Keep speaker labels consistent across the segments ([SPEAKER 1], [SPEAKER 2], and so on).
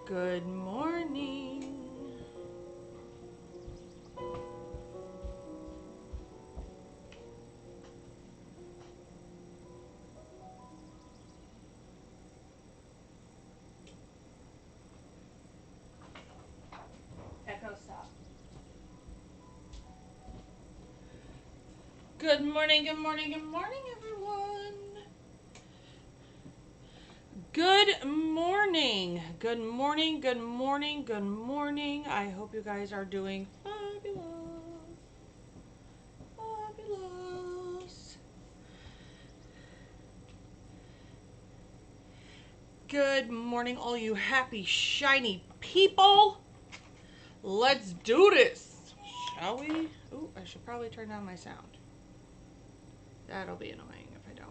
[SPEAKER 1] Good morning. Echo stop. Good morning, good morning, good morning, everyone. Good morning. Good morning, good morning, good morning. I hope you guys are doing fabulous. Fabulous. Good morning, all you happy, shiny people. Let's do this, shall we? Ooh, I should probably turn down my sound. That'll be annoying if I don't.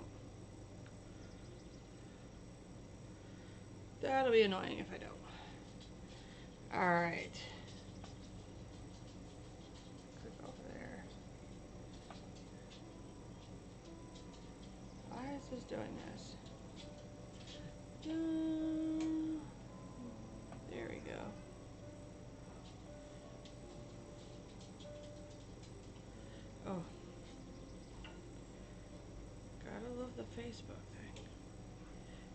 [SPEAKER 1] That'll be annoying if I don't. Alright. Click over there. Why is this doing this? There we go. Oh. Gotta love the Facebook thing.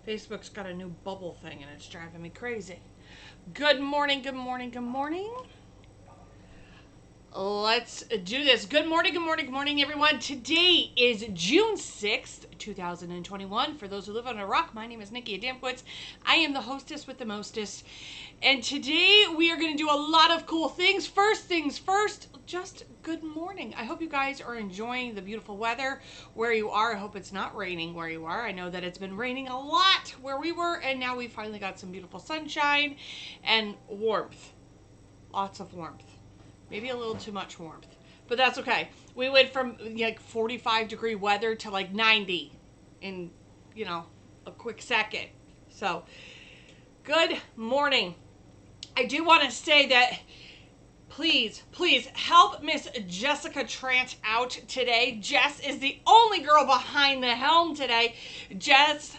[SPEAKER 1] Facebook's got a new bubble thing and it's driving me crazy. Good morning, good morning, good morning. Let's do this. Good morning, good morning, good morning, everyone. Today is June 6th, 2021. For those who live on a rock, my name is Nikki Adamkowitz. I am the hostess with the mostest. And today we are going to do a lot of cool things. First things first, just good morning. I hope you guys are enjoying the beautiful weather where you are. I hope it's not raining where you are. I know that it's been raining a lot where we were, and now we finally got some beautiful sunshine and warmth. Lots of warmth. Maybe a little too much warmth, but that's okay. We went from like 45-degree weather to like 90 in, a quick second. So, good morning. I do want to say that please help Miss Jessica Trant out today. Jess is the only girl behind the helm today. Jess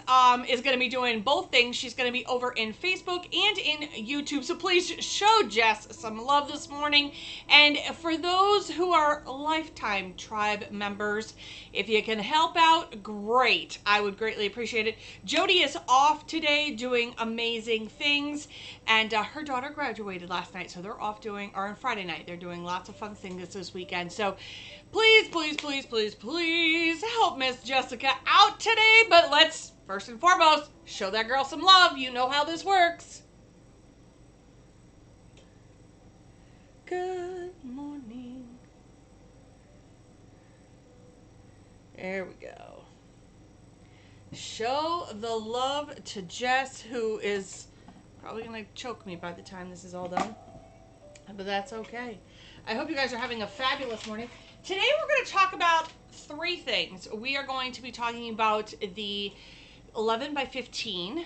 [SPEAKER 1] is going to be doing both things. She's going to be over in Facebook and in YouTube. So please show Jess some love this morning. And for those who are lifetime tribe members, if you can help out, great. I would greatly appreciate it. Jody is off today doing amazing things. And her daughter graduated last night. So they're off on Friday night. They're doing lots of fun things this weekend. So please help Miss Jessica out today. But let's, first and foremost, show that girl some love. You know how this works. Good morning. There we go. Show the love to Jess, who is probably going to choke me by the time this is all done. But that's okay. I hope you guys are having a fabulous morning. Today we're going to talk about three things. We are going to be talking about the 11 by 15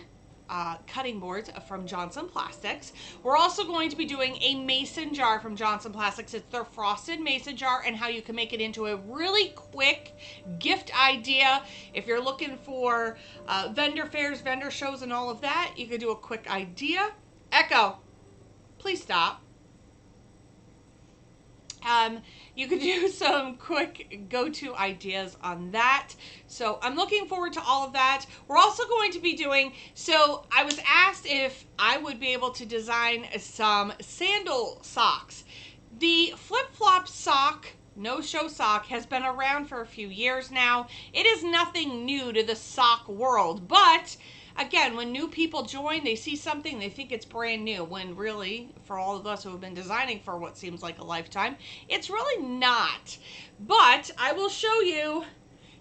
[SPEAKER 1] cutting boards from Johnson Plastics. We're also going to be doing a mason jar from Johnson Plastics. It's their frosted mason jar and how you can make it into a really quick gift idea. If you're looking for vendor fairs, vendor shows, and all of that, you could do a quick idea. Echo, please stop. You could do some quick go-to ideas on that. So I'm looking forward to all of that. We're also going to be doing, so I was asked if I would be able to design some sandal socks. The flip-flop sock, no-show sock, has been around for a few years now. It is nothing new to the sock world, but again, when new people join, they see something, they think it's brand new, when really, for all of us who have been designing for what seems like a lifetime, it's really not. But I will show you.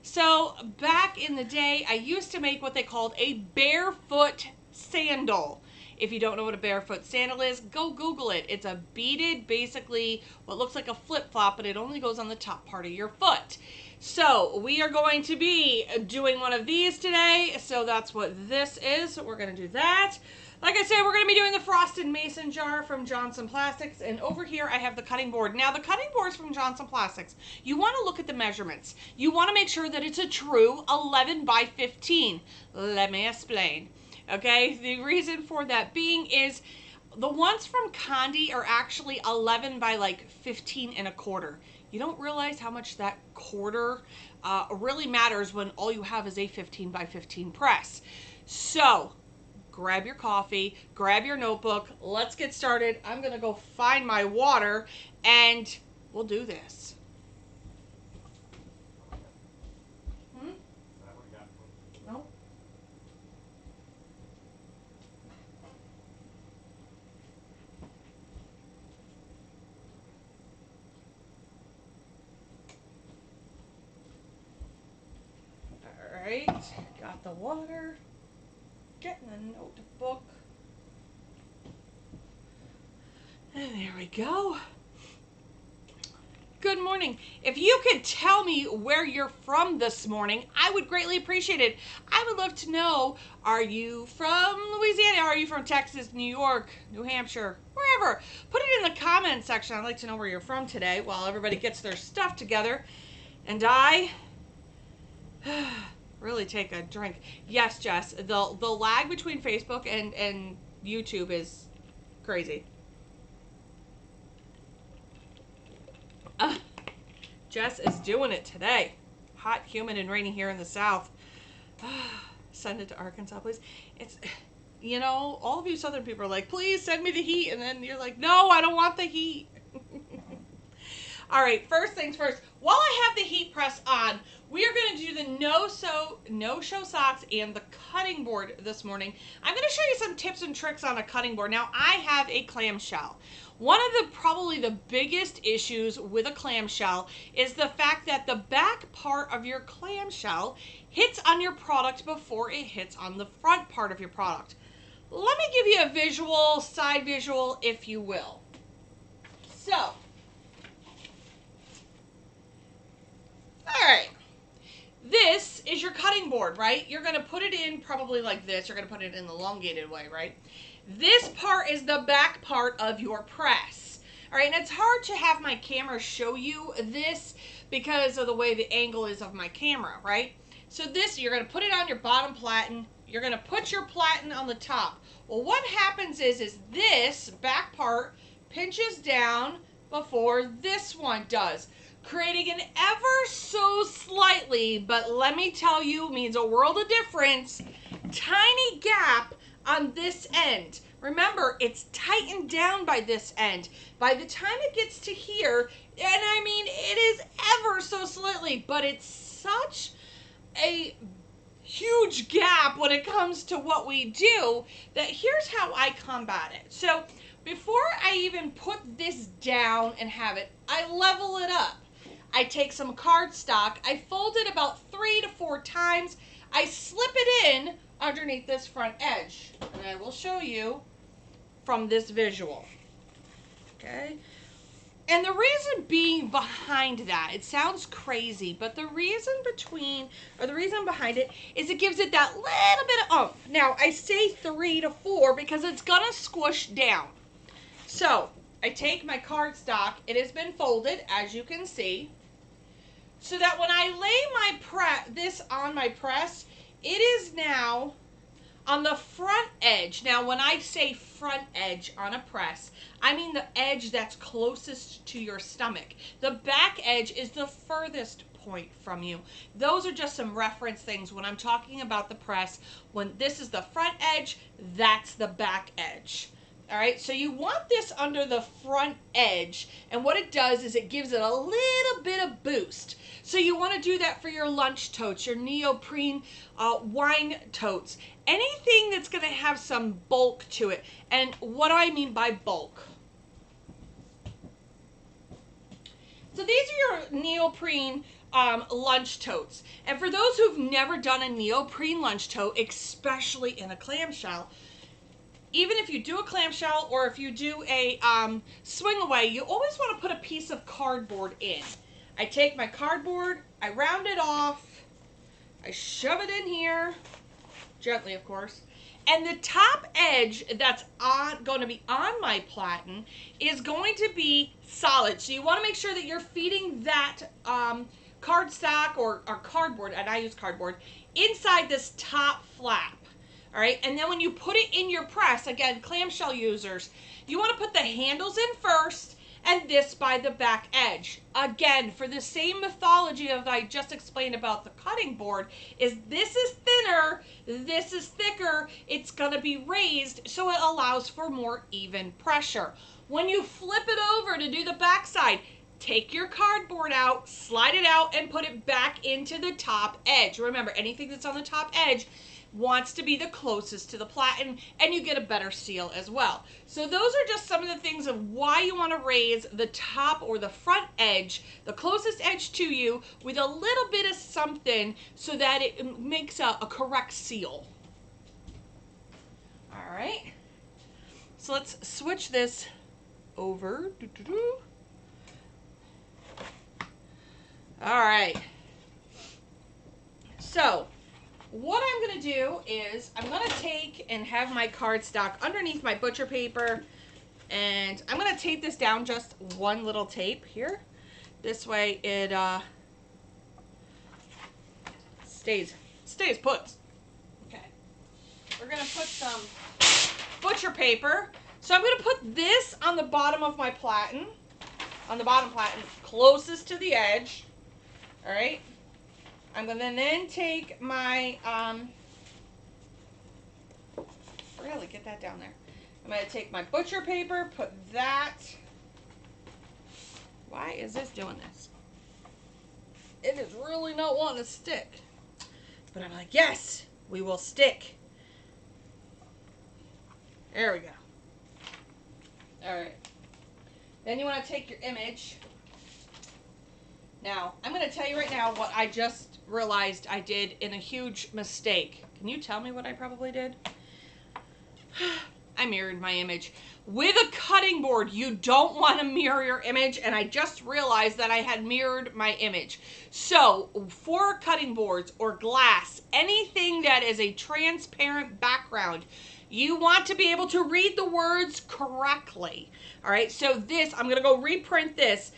[SPEAKER 1] So back in the day, I used to make what they called a barefoot sandal. If you don't know what a barefoot sandal is, go Google it. It's a beaded, basically what looks like a flip-flop, but it only goes on the top part of your foot. So we are going to be doing one of these today. So that's what this is. So we're going to do that. Like I said, we're going to be doing the frosted mason jar from Johnson Plastics. And over here, I have the cutting board. Now, the cutting boards from Johnson Plastics, you want to look at the measurements. You want to make sure that it's a true 11 by 15. Let me explain. Okay, the reason for that being is The ones from Condi are actually 11 by like 15 and a quarter. You don't realize how much that quarter really matters when all you have is a 15 by 15 press. So grab your coffee, grab your notebook, let's get started. I'm gonna go find my water and we'll do this. No? Alright, got the water, getting the notebook, and there we go. Good morning. If you could tell me where you're from this morning, I would greatly appreciate it. I would love to know, are you from Louisiana? Are you from Texas, New York, New Hampshire, wherever? Put it in the comments section. I'd like to know where you're from today while everybody gets their stuff together. And I really take a drink. Yes, Jess, the lag between Facebook and YouTube is crazy. Jess is doing it today. Hot, humid, and rainy here in the South. Send it to Arkansas, please. It's, you know, all of you Southern people are like, please send me the heat. And then you're like, no, I don't want the heat. All right, first things first. While I have the heat press on, we are going to do the no-show socks and the cutting board this morning. I'm going to show you some tips and tricks on a cutting board. Now, I have a clamshell. One of probably the biggest issues with a clamshell is the fact that the back part of your clamshell hits on your product before it hits on the front part of your product. Let me give you a visual, side visual, if you will. So, all right. This is your cutting board, right? You're going to put it in probably like this. You're going to put it in the elongated way, right? This part is the back part of your press. All right, and it's hard to have my camera show you this because of the way the angle is of my camera, right? So this, you're going to put it on your bottom platen. You're going to put your platen on the top. Well, what happens is this back part pinches down before this one does, creating an ever so slightly, but let me tell you, means a world of difference, tiny gap on this end. Remember, it's tightened down by this end. By the time it gets to here, and I mean, it is ever so slightly, but it's such a huge gap when it comes to what we do that here's how I combat it. So before I even put this down and have it, I level it up. I take some cardstock, I fold it about 3 to 4 times, I slip it in underneath this front edge, and I will show you from this visual. Okay, and the reason being behind that, it sounds crazy, but the reason behind it is it gives it that little bit of oomph. Now I say 3 to 4 because it's gonna squish down. So I take my cardstock, it has been folded as you can see, so that when I lay this on my press, it is now on the front edge. Now, when I say front edge on a press, I mean the edge that's closest to your stomach. The back edge is the furthest point from you. Those are just some reference things when I'm talking about the press. When this is the front edge, that's the back edge. All right, so you want this under the front edge, and what it does is it gives it a little bit of boost. So you want to do that for your lunch totes, your neoprene wine totes, anything that's going to have some bulk to it. And what do I mean by bulk? So these are your neoprene lunch totes. And for those who've never done a neoprene lunch tote, especially in a clamshell, even if you do a clamshell or if you do a swing away, you always want to put a piece of cardboard in. I take my cardboard, I round it off, I shove it in here, gently of course, and the top edge that's going to be on my platen is going to be solid. So you want to make sure that you're feeding that cardstock or cardboard, and I use cardboard, inside this top flap. All right, and then when you put it in your press, again, clamshell users, you want to put the handles in first and this by the back edge. Again, for the same mythology of I just explained about the cutting board, is this is thinner, this is thicker, it's gonna be raised, so it allows for more even pressure. When you flip it over to do the back side, take your cardboard out, slide it out, and put it back into the top edge. Remember, anything that's on the top edge wants to be the closest to the platen, and you get a better seal as well. So those are just some of the things of why you want to raise the top or the front edge, the closest edge to you, with a little bit of something so that it makes a correct seal. All right, so let's switch this over. All right, so what I'm going to do is I'm going to take and have my cardstock underneath my butcher paper, and I'm going to tape this down just one little tape here. This way it stays put. Okay. We're going to put some butcher paper. So I'm going to put this on the bottom of my platen, on the bottom platen, closest to the edge. All right. I'm going to then take my, really get that down there. I'm going to take my butcher paper, put that, why is this doing this? It is really not wanting to stick. But I'm like, yes, we will stick. There we go. All right. Then you want to take your image. Now, I'm going to tell you right now what I just realized I did in a huge mistake. Can you tell me what I probably did? I mirrored my image. With a cutting board, you don't want to mirror your image, and I just realized that I had mirrored my image. So, for cutting boards or glass, anything that is a transparent background, you want to be able to read the words correctly. All right, so this, I'm going to go reprint this.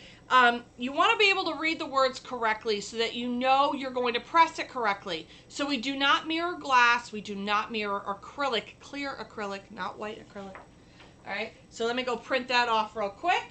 [SPEAKER 1] You want to be able to read the words correctly so that you know you're going to press it correctly. So we do not mirror glass. We do not mirror acrylic, clear acrylic, not white acrylic. All right, so let me go print that off real quick.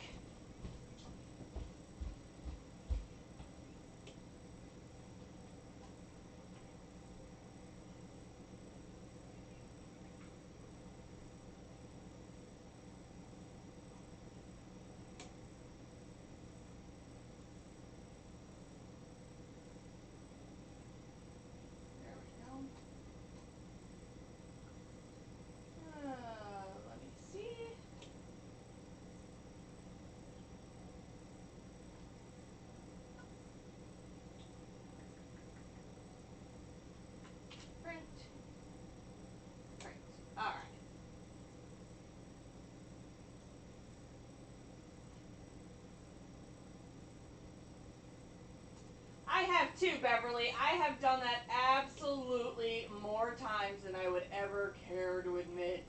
[SPEAKER 1] I have too, Beverly. I have done that absolutely more times than I would ever care to admit.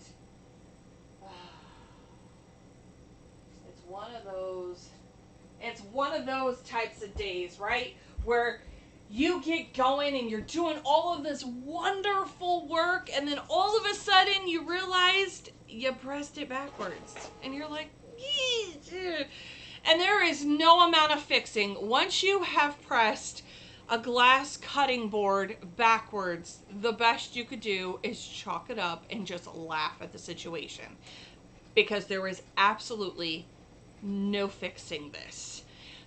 [SPEAKER 1] It's one of those types of days, right? Where you get going and you're doing all of this wonderful work, and then all of a sudden you realized you pressed it backwards. And you're like, "Eesh." And there is no amount of fixing. Once you have pressed a glass cutting board backwards, the best you could do is chalk it up and just laugh at the situation. Because there is absolutely no fixing this.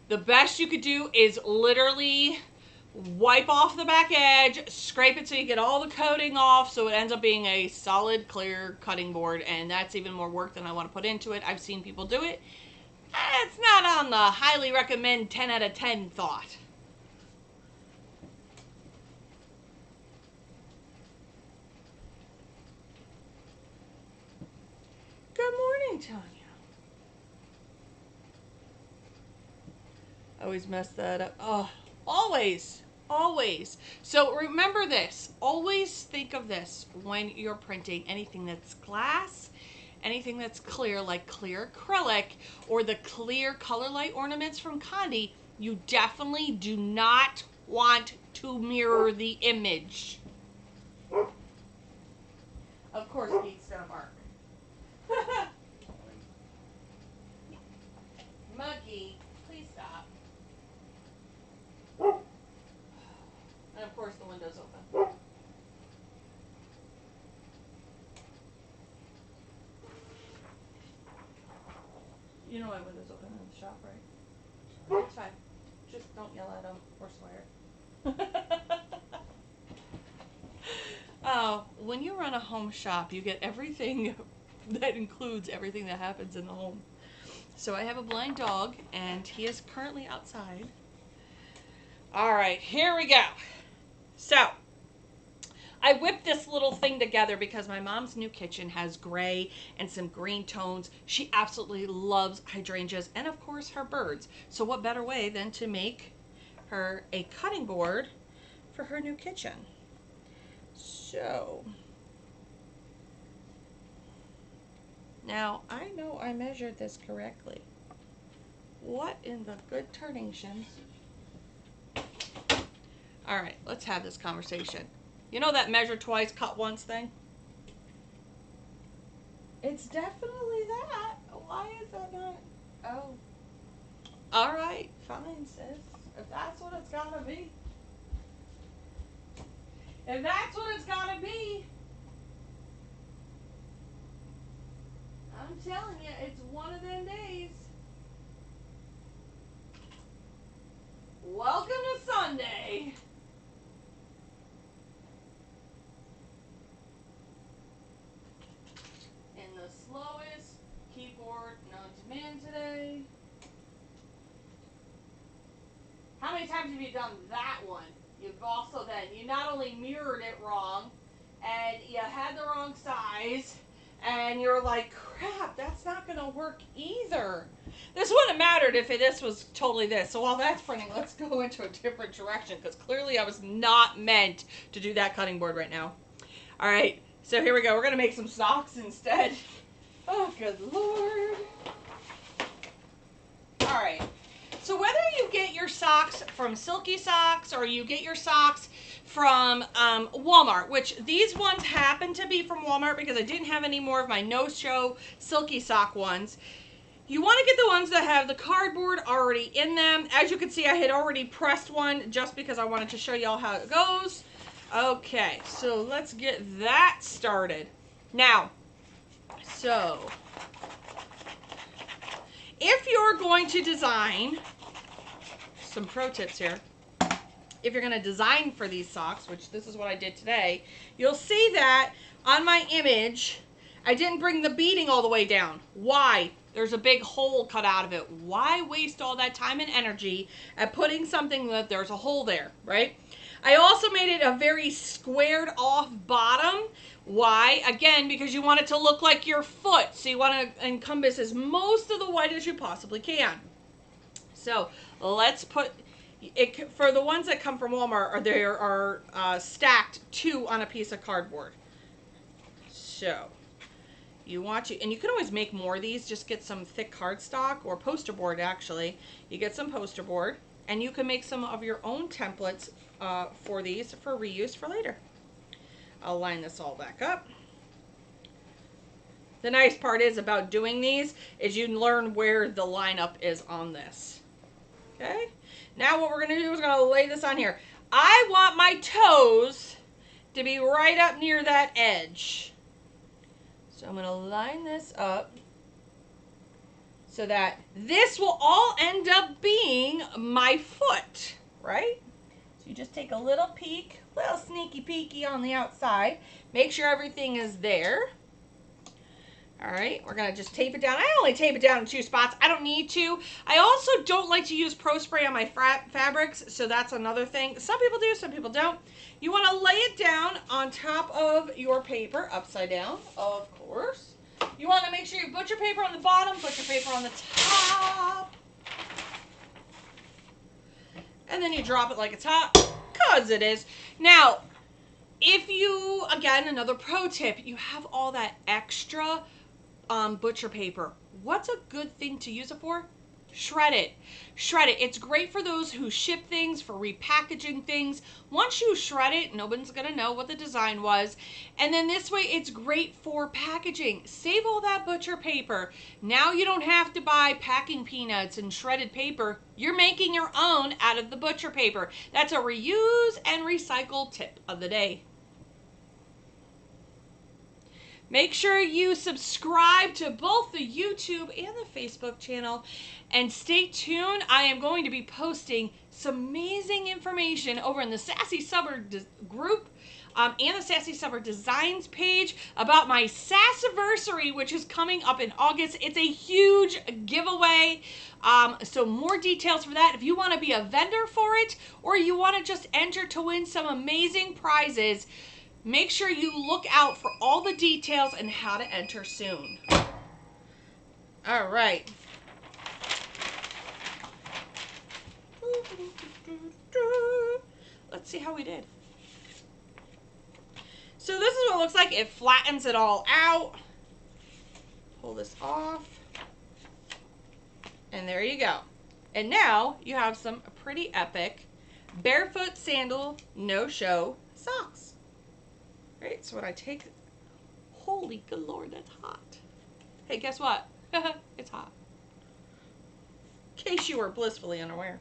[SPEAKER 1] The best you could do is literally wipe off the back edge, scrape it so you get all the coating off so it ends up being a solid, clear cutting board. And that's even more work than I want to put into it. I've seen people do it. It's not on the highly recommend 10 out of 10 thought. Good morning, Tanya. I always mess that up. Oh, always, always. So remember this. Always think of this when you're printing anything that's glass, anything that's clear, like clear acrylic, or the clear color light ornaments from Condi. You definitely do not want to mirror the image. Of course Pete's gonna bark. Monkey, please stop. And of course the window's open. You know my window's open in the shop, right? It's fine. Just don't yell at them or swear. Oh, when you run a home shop, you get everything that includes everything that happens in the home. So I have a blind dog, and he is currently outside. All right, here we go. So I whipped this little thing together because my mom's new kitchen has gray and some green tones. She absolutely loves hydrangeas and, of course, her birds. So what better way than to make her a cutting board for her new kitchen? So now I know I measured this correctly. What in the good tarnations? All right, let's have this conversation. You know that measure twice, cut once thing? It's definitely that. Why is that not? Oh. All right, fine, sis. If that's what it's gotta be. If that's what it's gotta be. I'm telling you, it's one of them days. Welcome to Sunday. In the slowest keyboard known to man today. How many times have you done that one? You've also then, you not only mirrored it wrong, and you had the wrong size, and you're like, crap, that's not going to work either. This wouldn't have mattered if this was totally this. So while that's printing, let's go into a different direction, because clearly I was not meant to do that cutting board right now. All right, so here we go. We're going to make some socks instead. Oh, good Lord. All right. So whether you get your socks from Silky Socks or you get your socks from Walmart, which these ones happen to be from Walmart because I didn't have any more of my no-show Silky Sock ones, you want to get the ones that have the cardboard already in them. As you can see, I had already pressed one just because I wanted to show y'all how it goes. Okay, so let's get that started. Now, so if you're going to design, some pro tips here, if you're going to design for these socks, which this is what I did today, you'll see that on my image, I didn't bring the beading all the way down. Why? There's a big hole cut out of it. Why waste all that time and energy at putting something that there's a hole there, right? I also made it a very squared off bottom. Why? Again, because you want it to look like your foot. So you want to encompass as most of the white as you possibly can. So let's put it, for the ones that come from Walmart, there are stacked 2 on a piece of cardboard. So you want to, and you can always make more of these, just get some thick cardstock or poster board actually. You get some poster board and you can make some of your own templates for these for reuse for later. I'll line this all back up. The nice part is about doing these is you learn where the lineup is on this. Okay, now what we're going to do is we're going to lay this on here. I want my toes to be right up near that edge. So I'm going to line this up so that this will all end up being my foot, right? So you just take a little peek, little sneaky peeky on the outside. Make sure everything is there. All right, we're going to just tape it down. I only tape it down in 2 spots. I don't need to. I also don't like to use Pro Spray on my fabrics, so that's another thing. Some people do, some people don't. You want to lay it down on top of your paper, upside down, of course. You want to make sure you put your paper on the bottom, put your paper on the top. And then you drop it like it's hot, because it is. Now, if you, again, another pro tip, you have all that extra butcher paper. What's a good thing to use it for? shred it. Shred it. It's great for those who ship things, for repackaging things. Once you shred it, nobody's going to know what the design was. And then this way, it's great for packaging. Save all that butcher paper. Now you don't have to buy packing peanuts and shredded paper. You're making your own out of the butcher paper. That's a reuse and recycle tip of the day. Make sure you subscribe to both the YouTube and the Facebook channel, and stay tuned. I am going to be posting some amazing information over in the Sassy Summer group and the Sassy Summer Designs page about my Sassiversary, which is coming up in August. It's a huge giveaway. So more details for that. If you want to be a vendor for it, or you want to just enter to win some amazing prizes, make sure you look out for all the details and how to enter soon. All right. Let's see how we did. So this is what it looks like. It flattens it all out. Pull this off. And there you go. And now you have some pretty epic barefoot sandal no-show socks. Right, so when I take, holy good Lord, that's hot. Hey, guess what? It's hot. In case you were blissfully unaware.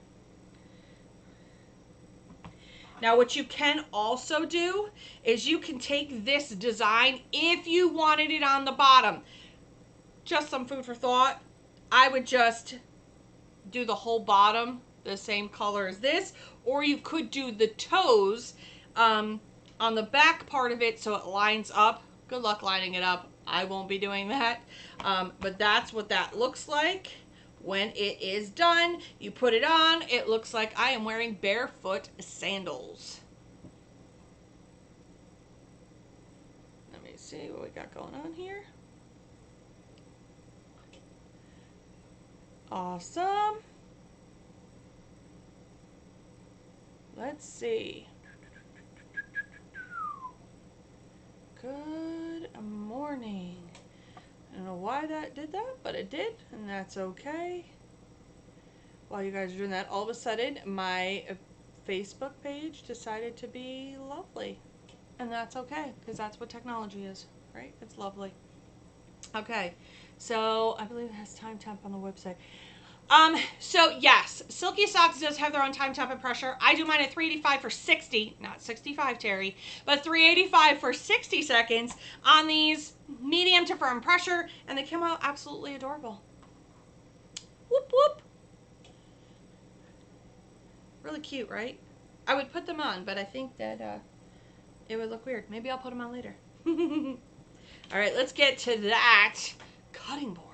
[SPEAKER 1] Now, what you can also do is you can take this design, if you wanted it on the bottom. Just some food for thought. I would just do the whole bottom the same color as this, or you could do the toes on the back part of it so it lines up. Good luck lining it up. I won't be doing that. But that's what that looks like when it is done. You put it on, it looks like I am wearing barefoot sandals. Let me see what we got going on here. Awesome. Let's see. Good morning. I don't know why that did that, but it did, and that's okay. While you guys are doing that, all of a sudden, my Facebook page decided to be lovely. And that's okay, because that's what technology is, right? It's lovely. Okay, so I believe it has time temp on the website. So yes, Silky Socks does have their own time temp and pressure. I do mine at 385 for 60, not 65, Terry, but 385 for 60 seconds on these medium to firm pressure, and they come out absolutely adorable. Whoop, whoop. Really cute, right? I would put them on, but I think that it would look weird. Maybe I'll put them on later. All right, let's get to that cutting board.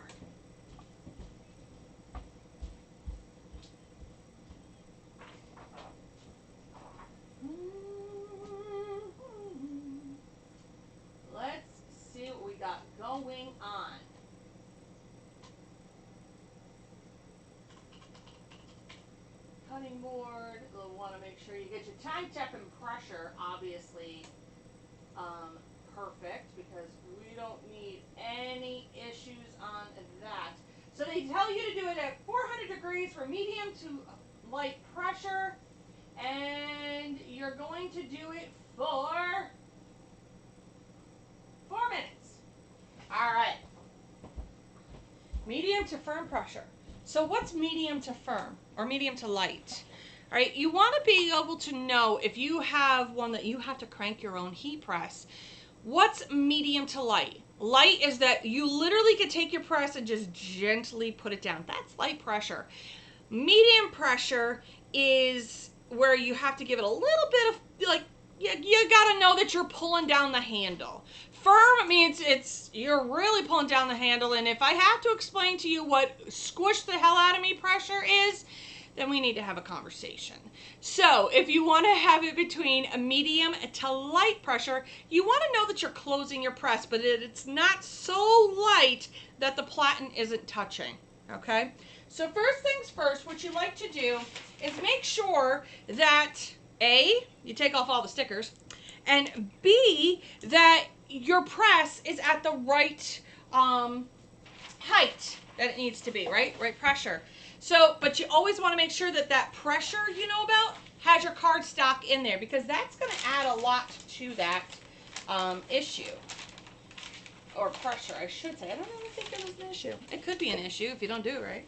[SPEAKER 1] Let's see what we got going on. Cutting board, you'll want to make sure you get your time temp and pressure, obviously, perfect, because we don't need any issues on that. So they tell you to do it at 400 degrees for medium to light pressure, and you're going to do it for 4 minutes. All right. Medium to firm pressure. So what's medium to firm or medium to light? All right, you want to be able to know if you have one that you have to crank your own heat press. What's medium to light? Light is that you literally can take your press and just gently put it down. That's light pressure. Medium pressure is where you have to give it a little bit of, like, you got to know that you're pulling down the handle. Firm means you're really pulling down the handle, and if I have to explain to you what squish the hell out of me pressure is, then we need to have a conversation. So if you want to have it between a medium to light pressure, you want to know that you're closing your press, but it's not so light that the platen isn't touching, okay? So first things first, what you like to do is make sure that A, you take off all the stickers, and B, that your press is at the right height that it needs to be, right? Right pressure. So, but you always want to make sure that that pressure you know about has your cardstock in there, because that's going to add a lot to that issue. Or pressure, I should say. I don't really think it was an issue. It could be an issue if you don't do it right.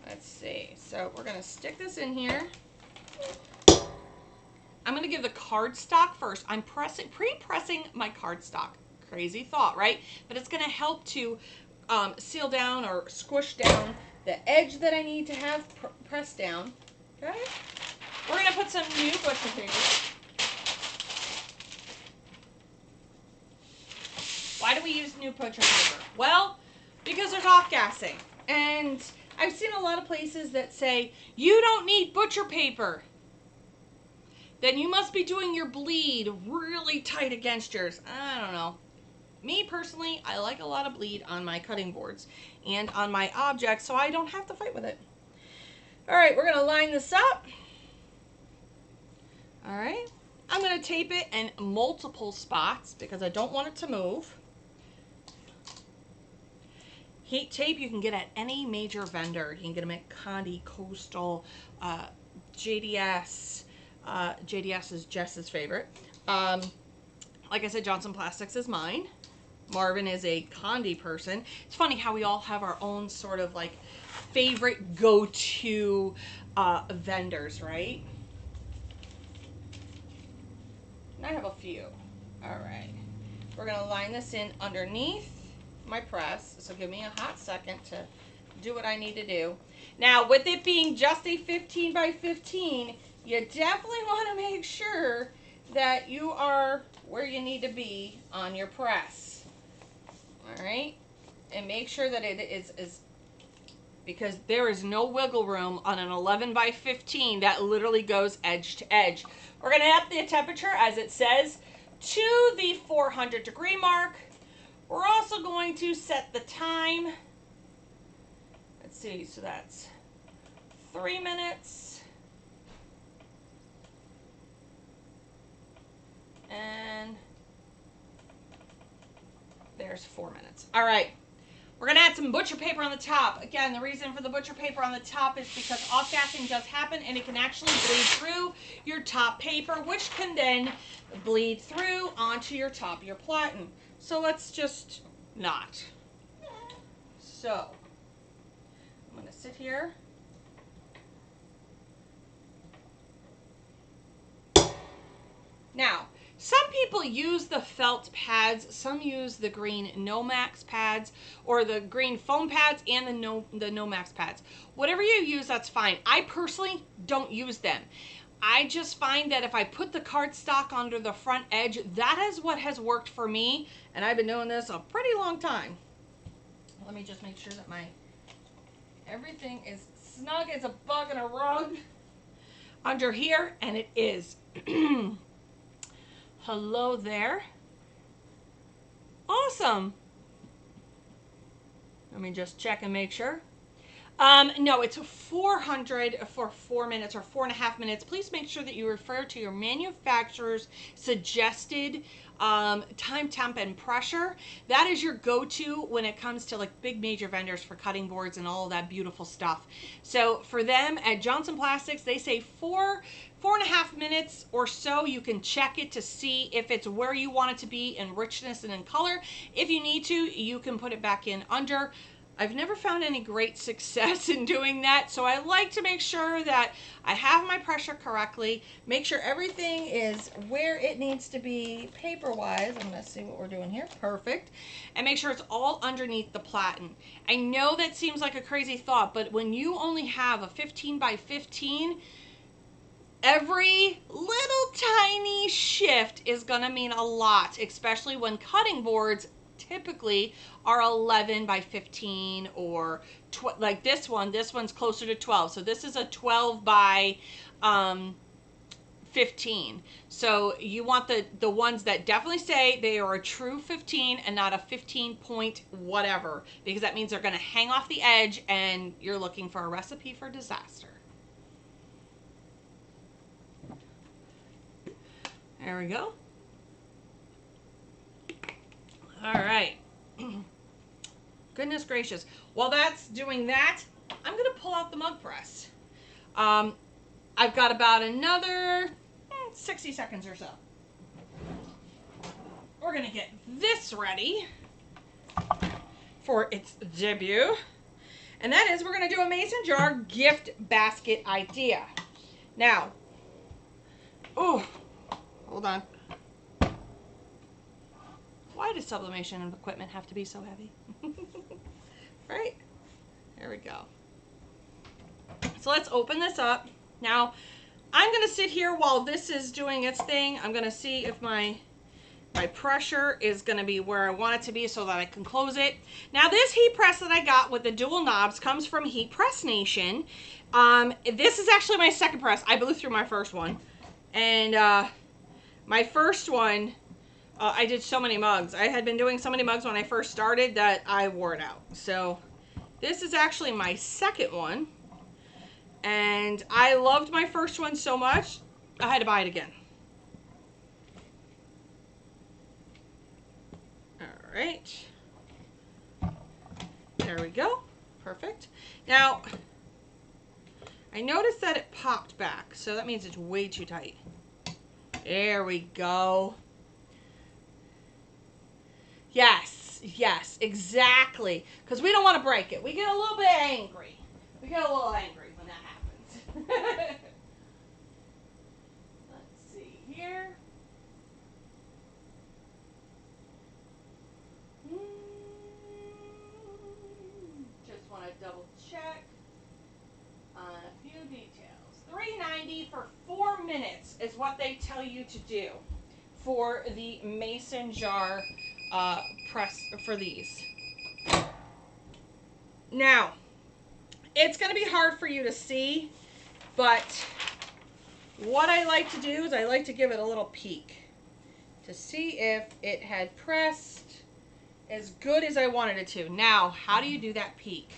[SPEAKER 1] Let's see. So we're going to stick this in here. I'm going to give the cardstock first. I'm pre-pressing my cardstock. Crazy thought, right? But it's going to help to seal down or squish down the edge that I need to have pressed down. Okay? We're going to put some new butcher paper. Why do we use new butcher paper? Well, because there's off-gassing. And I've seen a lot of places that say, you don't need butcher paper. Then you must be doing your bleed really tight against yours. I don't know. Me personally, I like a lot of bleed on my cutting boards and on my objects, so I don't have to fight with it. All right, we're going to line this up. All right. I'm going to tape it in multiple spots because I don't want it to move. Heat tape you can get at any major vendor. You can get them at Condi, Coastal, JDS. JDS is Jess's favorite. Like I said, Johnson Plastics is mine. Marvin is a Condi person. It's funny how we all have our own sort of like favorite go-to vendors, right? And I have a few. All right. We're going to line this in underneath my press. So give me a hot second to do what I need to do. Now, with it being just a 15 by 15, you definitely want to make sure that you are where you need to be on your press. All right? And make sure that it is because there is no wiggle room on an 11 by 15 that literally goes edge to edge. We're going to have the temperature, as it says, to the 400-degree mark. We're also going to set the time. Let's see, so that's 3 minutes. And there's 4 minutes. All right. We're going to add some butcher paper on the top. Again, the reason for the butcher paper on the top is because off-gassing does happen, and it can actually bleed through your top paper, which can then bleed through onto your top of your platen. So let's just not. So I'm going to sit here. Now, some people use the felt pads, some use the green Nomax pads, or the green foam pads and the Nomax pads. Whatever you use, that's fine. I personally don't use them. I just find that if I put the cardstock under the front edge, that is what has worked for me, and I've been doing this a pretty long time. Let me just make sure that everything is snug as a bug in a rug under here, and it is. Hello there. Awesome. Let me just check and make sure. No, it's 400 for 4 minutes or 4.5 minutes. Please make sure that you refer to your manufacturer's suggested time, temp, and pressure. That is your go-to when it comes to like big major vendors for cutting boards and all of that beautiful stuff. So for them at Johnson Plastics, they say 4.5 minutes or so. You can check it to see if it's where you want it to be in richness and in color. If you need to, you can put it back in under. I've never found any great success in doing that, so I like to make sure that I have my pressure correctly, make sure everything is where it needs to be paper-wise. I'm going to see what we're doing here. Perfect. And make sure it's all underneath the platen. I know that seems like a crazy thought, but when you only have a 15 by 15, every little tiny shift is going to mean a lot, especially when cutting boards typically are 11 by 15 or like this one's closer to 12. So this is a 12 by 15. So you want the ones that definitely say they are a true 15 and not a 15 point whatever, because that means they're going to hang off the edge and you're looking for a recipe for disaster. There we go. All right. Goodness gracious. While that's doing that, I'm going to pull out the mug press. I've got about another 60 seconds or so. We're going to get this ready for its debut. And that is, we're going to do a mason jar gift basket idea. Now, oh, hold on. Why does sublimation equipment have to be so heavy? Right? There we go. So let's open this up. Now, I'm going to sit here while this is doing its thing. I'm going to see if my pressure is going to be where I want it to be so that I can close it. Now, this heat press that I got with the dual knobs comes from Heat Press Nation. This is actually my second press. I blew through my first one. And my first one, I did so many mugs. I had been doing so many mugs when I first started that I wore it out. So this is actually my second one. And I loved my first one so much, I had to buy it again. All right. There we go. Perfect. Now, I noticed that it popped back, so that means it's way too tight. There we go. Yes, yes, exactly. Because we don't want to break it. We get a little bit angry. We get a little angry when that happens. Let's see here. Just want to double check on a few details. $3.90 for 4 minutes is what they tell you to do for the mason jar press for these. Now, it's going to be hard for you to see, but what I like to do is I like to give it a little peek to see if it had pressed as good as I wanted it to. Now, how do you do that peek?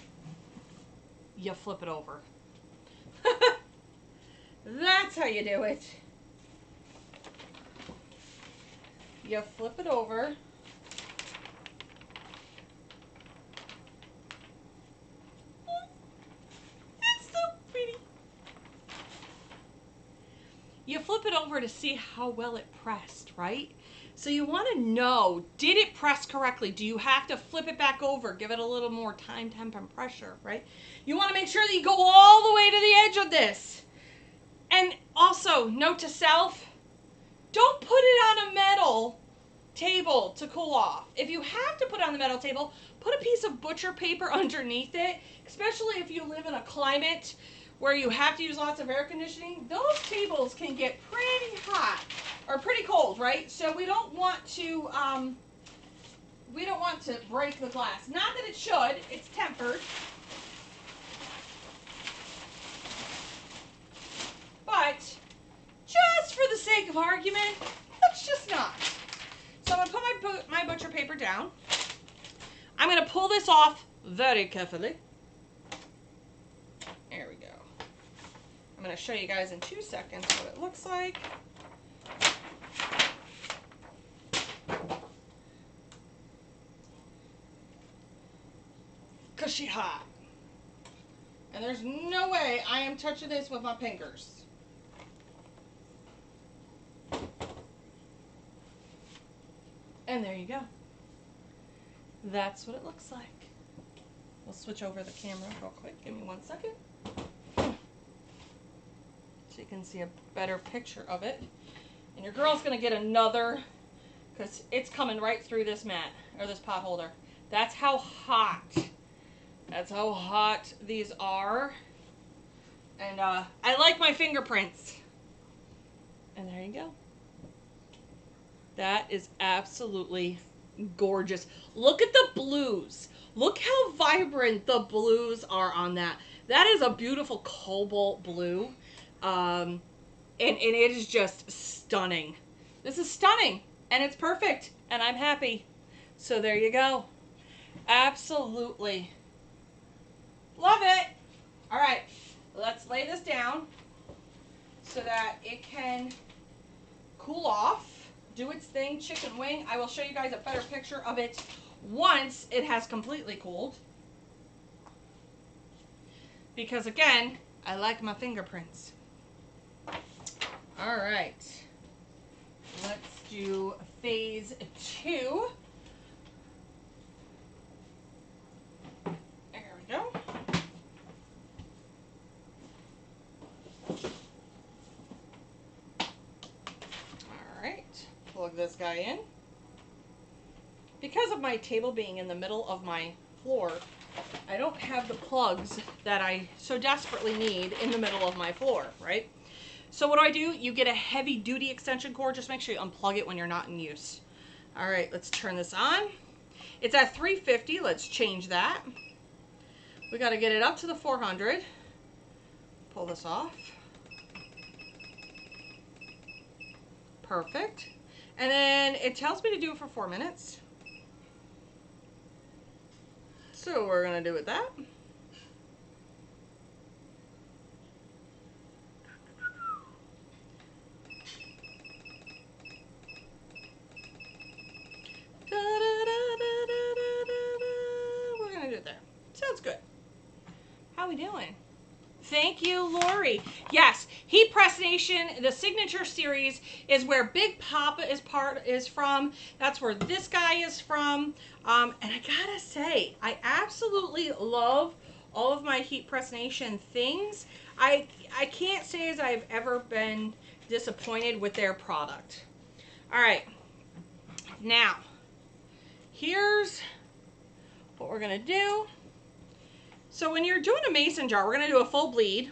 [SPEAKER 1] You flip it over. That's how you do it. You flip it over. It's so pretty. You flip it over to see how well it pressed, right? So you want to know, did it press correctly? Do you have to flip it back over, give it a little more time, temp, and pressure, right? You want to make sure that you go all the way to the edge of this. And also, note to self, don't put it on a metal table to cool off. If you have to put it on the metal table, put a piece of butcher paper underneath it, especially if you live in a climate where you have to use lots of air conditioning. Those tables can get pretty hot or pretty cold, right? So we don't want to break the glass. Not that it should, it's tempered. But just for the sake of argument, let's just not. So I'm going to put my butcher paper down. I'm going to pull this off very carefully. There we go. I'm going to show you guys in 2 seconds what it looks like. Because she's hot. And there's no way I am touching this with my fingers. And there you go. That's what it looks like. We'll switch over the camera real quick. Give me 1 second. So you can see a better picture of it. And your girl's going to get another, because it's coming right through this mat, or this pot holder. That's how hot. That's how hot these are. And I like my fingerprints. And there you go. That is absolutely gorgeous. Look at the blues. Look how vibrant the blues are on that. That is a beautiful cobalt blue. And it is just stunning. This is stunning. And it's perfect. And I'm happy. So there you go. Absolutely. Love it. All right. Let's lay this down so that it can cool off. Do its thing, chicken wing. I will show you guys a better picture of it once it has completely cooled. Because again, I like my fingerprints. All right. Let's do phase 2. There we go. All right. Plug this guy in. Because of my table being in the middle of my floor, I don't have the plugs that I so desperately need in the middle of my floor, right? So what do? You get a heavy duty extension cord. Just make sure you unplug it when you're not in use. All right, let's turn this on. It's at 350. Let's change that. We got to get it up to the 400. Pull this off. Perfect. And then it tells me to do it for 4 minutes. So we're going to do it that. We're going to do it there. Sounds good. How we doing? Thank you, Lori. Yes, Heat Press Nation, the signature series is where Big Papa is from. That's where this guy is from. And I gotta say, I absolutely love all of my Heat Press Nation things. I can't say as I've ever been disappointed with their product. All right, now here's what we're gonna do. So when you're doing a mason jar, we're going to do a full bleed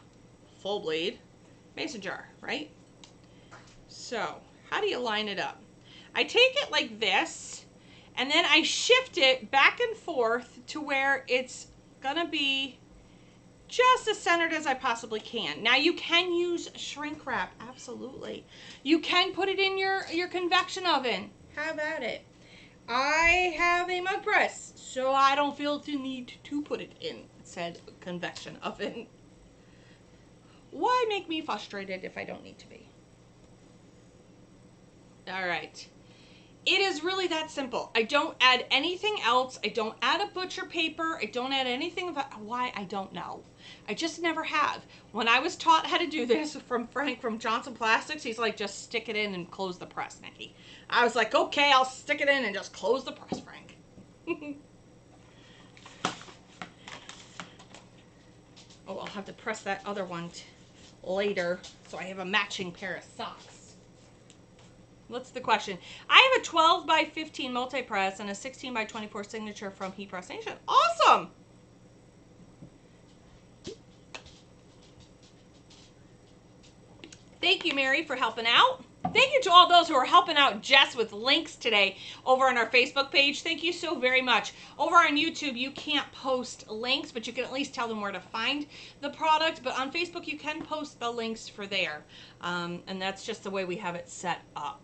[SPEAKER 1] mason jar, right? So how do you line it up? I take it like this, and then I shift it back and forth to where it's going to be just as centered as I possibly can. Now you can use shrink wrap, absolutely. You can put it in your convection oven. How about it? I have a mug press, so I don't feel the need to put it in said convection oven. Why make me frustrated if I don't need to be? All right. It is really that simple. I don't add anything else. I don't add a butcher paper. I don't add anything about why, I don't know. I just never have. When I was taught how to do this from Frank from Johnson Plastics, he's like, just stick it in and close the press, Nikki. I was like, okay, I'll stick it in and just close the press, Frank. Oh, I'll have to press that other one later so I have a matching pair of socks. What's the question? I have a 12 by 15 multi-press and a 16 by 24 signature from Heat Press Nation. Awesome! Thank you, Mary, for helping out. Thank you to all those who are helping out Jess with links today over on our Facebook page. Thank you so very much. Over on YouTube, you can't post links, but you can at least tell them where to find the product. But on Facebook, you can post the links for there. And that's just the way we have it set up.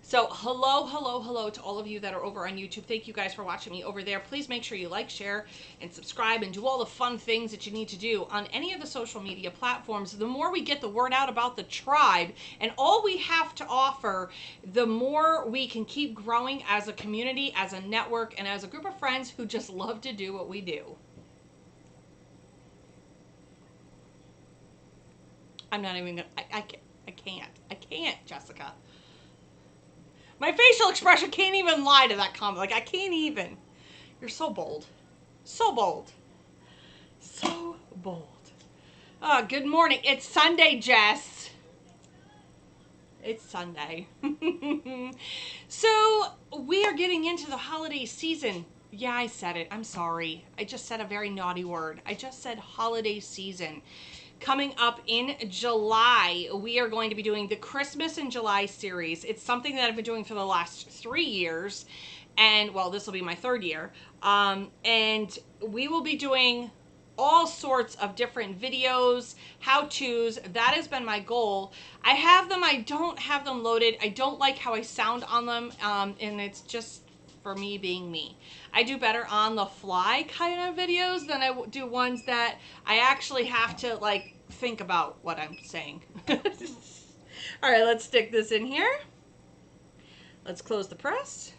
[SPEAKER 1] So hello to all of you that are over on YouTube. Thank you guys for watching me over there. Please make sure you like, share, and subscribe, and do all the fun things that you need to do on any of the social media platforms. The more we get the word out about the tribe and all we have to offer, the more we can keep growing as a community, as a network, and as a group of friends who just love to do what we do. I'm not even gonna, I can't, Jessica. My facial expression can't even lie to that comment. Like, I can't even. You're so bold. So bold. So bold. Oh, good morning. It's Sunday, Jess. It's Sunday. So, we are getting into the holiday season. Yeah, I said it. I'm sorry. I just said a very naughty word. I just said holiday season. Coming up in July, we are going to be doing the Christmas in July series. It's something that I've been doing for the last 3 years. And, well, this will be my 3rd year. And we will be doing all sorts of different videos, how-tos. That has been my goal. I have them. I don't have them loaded. I don't like how I sound on them. And it's just for me being me. I do better on the fly kind of videos than I do ones that I actually have to like think about what I'm saying. All right, let's stick this in here. Let's close the press.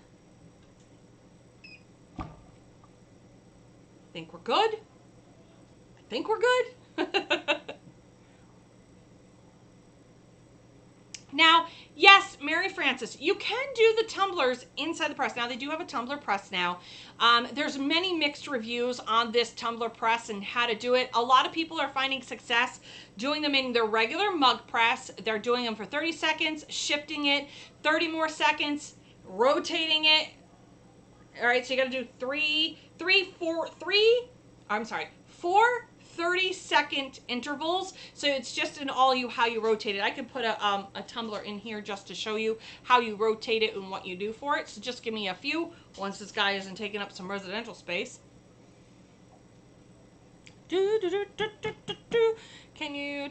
[SPEAKER 1] Think we're good? I think we're good. Now, yes, Mary Frances, you can do the tumblers inside the press. Now, they do have a tumbler press now. There's many mixed reviews on this tumbler press and how to do it. A lot of people are finding success doing them in their regular mug press. They're doing them for 30 seconds, shifting it, 30 more seconds, rotating it. All right, so you got to do four 30-second intervals. So it's just in all you how you rotate it. I can put a tumbler in here just to show you how you rotate it and what you do for it. So just give me a few once this guy isn't taking up some residential space. Can you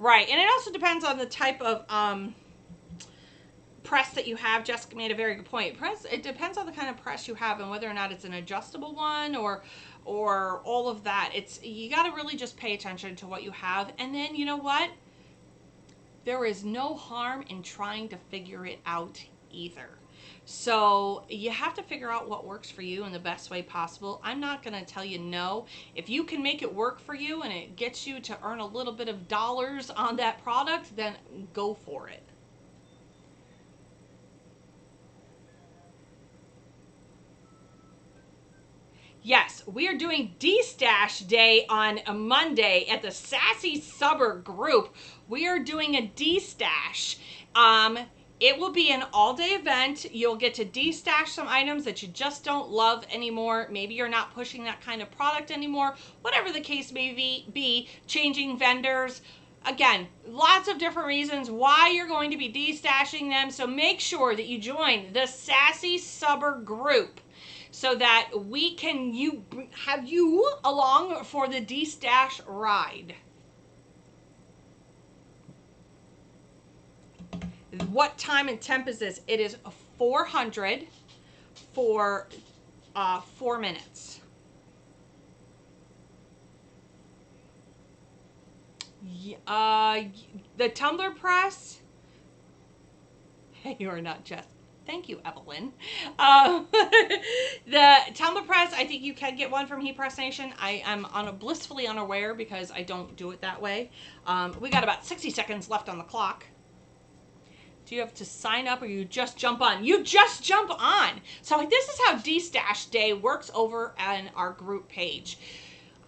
[SPEAKER 1] Right, and it also depends on the type of press that you have. Jessica made a very good point. It depends on the kind of press you have and whether or not it's an adjustable one or all of that. You got to really just pay attention to what you have. And then, you know what? There is no harm in trying to figure it out either. So you have to figure out what works for you in the best way possible. I'm not going to tell you no. If you can make it work for you and it gets you to earn a little bit of dollars on that product, then go for it. Yes, we are doing D-Stash Day on a Monday at the Sassy Subber group. We are doing a D-Stash. It will be an all-day event. You'll get to D-Stash some items that you just don't love anymore. Maybe you're not pushing that kind of product anymore. Whatever the case may be, changing vendors. Again, lots of different reasons why you're going to be D-Stashing them. So make sure that you join the Sassy Subber group, so that we can have you along for the D-Stash ride. What time and temp is this? It is 400 for 4 minutes. The tumbler press. You are not Jess. Thank you, Evelyn. The tumbler press, I think you can get one from Heat Press Nation. I am blissfully unaware because I don't do it that way. We got about 60 seconds left on the clock. Do you have to sign up or you just jump on? You just jump on. So this is how D-Stash Day works over on our group page.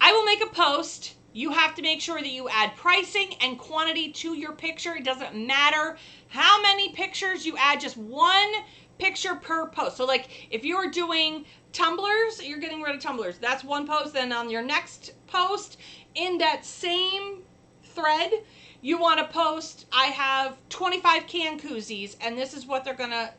[SPEAKER 1] I will make a post. You have to make sure that you add pricing and quantity to your picture. It doesn't matter how many pictures you add, just one picture per post. So like if you're doing tumblers, you're getting rid of tumblers. That's one post. Then on your next post in that same thread, you want to post, I have 25 can koozies and this is what they're going to,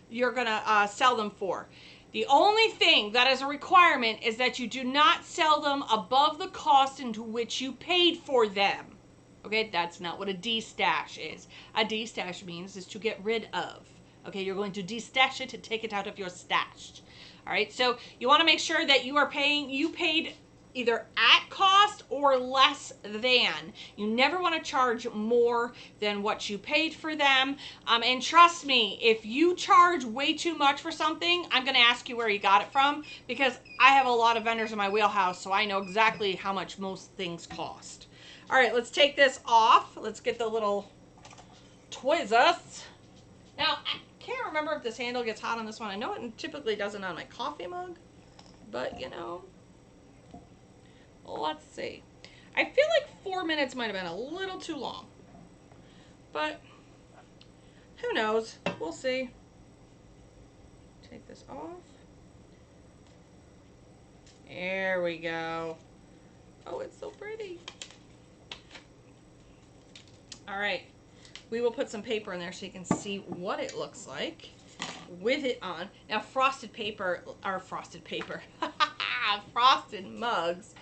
[SPEAKER 1] you're going to sell them for. The only thing that is a requirement is that you do not sell them above the cost into which you paid for them. Okay, that's not what a D-Stash is. A D-Stash means is to get rid of. Okay, you're going to D-Stash it to take it out of your stash. All right, so you want to make sure that you paid either at cost or less than. You never want to charge more than what you paid for them. And trust me, if you charge way too much for something, I'm going to ask you where you got it from, because I have a lot of vendors in my wheelhouse, so I know exactly how much most things cost. All right, let's take this off. Let's get the little tweezers. Now, I can't remember if this handle gets hot on this one. I know it typically doesn't on my coffee mug, but let's see. I feel like 4 minutes might have been a little too long, but who knows? We'll see. Take this off. There we go. Oh, it's so pretty. All right. We will put some paper in there so you can see what it looks like with it on. Now, frosted mugs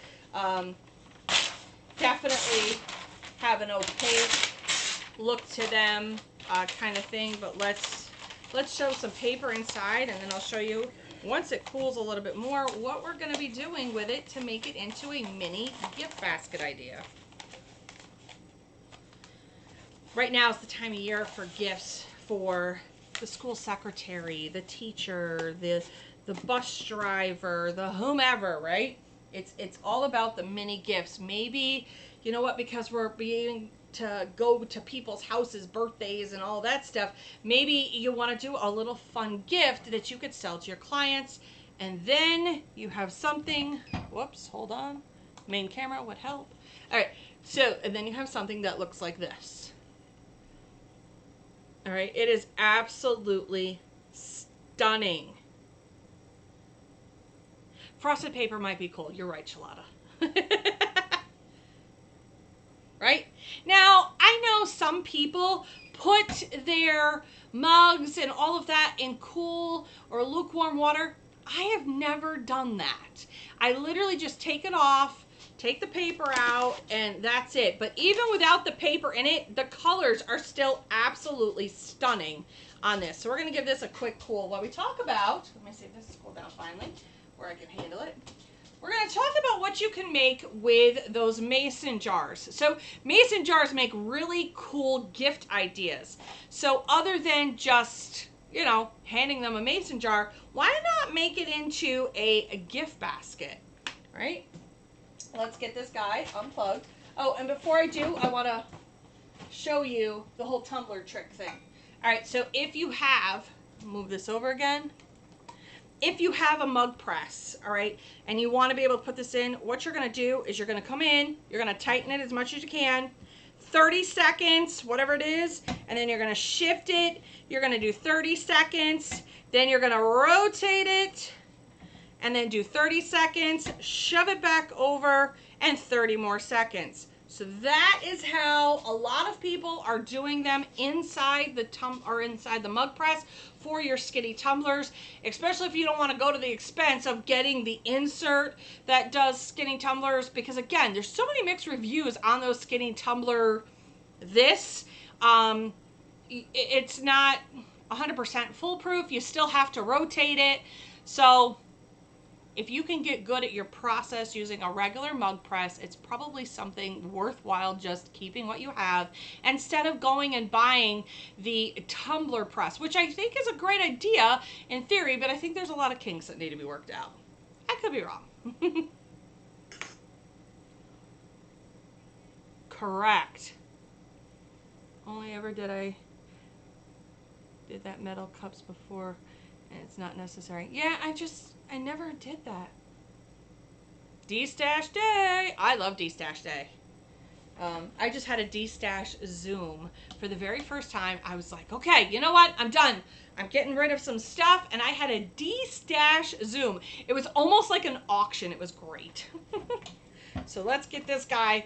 [SPEAKER 1] definitely have an opaque look to them, kind of thing, but let's show some paper inside, and then I'll show you, once it cools a little bit more, what we're going to be doing with it to make it into a mini gift basket idea. Right now is the time of year for gifts for the school secretary, the teacher, the the bus driver, the whomever, right? It's all about the mini gifts. Maybe, you know what, because we're being to go to people's houses, birthdays, and all that stuff, maybe you want to do a little fun gift that you could sell to your clients, and then you have something, whoops, hold on, main camera would help. All right, so, and then you have something that looks like this. All right, it is absolutely stunning. Frosted paper might be cool. You're right, Shalata. Right? Now, I know some people put their mugs and all of that in cool or lukewarm water. I have never done that. I literally just take it off, take the paper out, and that's it. But even without the paper in it, the colors are still absolutely stunning on this. So we're going to give this a quick cool. While we talk about, let me see if this is cooled down finally, where I can handle it. We're going to talk about what you can make with those mason jars. So mason jars make really cool gift ideas. So other than just, you know, handing them a mason jar, why not make it into a gift basket, right? Let's get this guy unplugged. Oh, and before I do, I want to show you the whole tumbler trick thing. All right, so if you have, move this over again. If you have a mug press, all right, and you want to be able to put this in, what you're going to do is you're going to come in, you're going to tighten it as much as you can, 30 seconds, whatever it is, and then you're going to shift it. You're going to do 30 seconds, then you're going to rotate it, and then do 30 seconds, shove it back over, and 30 more seconds. So that is how a lot of people are doing them inside the mug press for your skinny tumblers, especially if you don't want to go to the expense of getting the insert that does skinny tumblers, because again, there's so many mixed reviews on those skinny tumbler it's not 100% foolproof. You still have to rotate it. So if you can get good at your process using a regular mug press, it's probably something worthwhile just keeping what you have instead of going and buying the tumbler press, which I think is a great idea in theory, but I think there's a lot of kinks that need to be worked out. I could be wrong. Correct. Only ever did that metal cups before, and it's not necessary. Yeah, I never did that. D-Stash Day. I love D-Stash Day. I just had a D-Stash Zoom for the very first time. I was like, okay, you know what? I'm done. I'm getting rid of some stuff, and I had a D-Stash Zoom. It was almost like an auction. It was great. So let's get this guy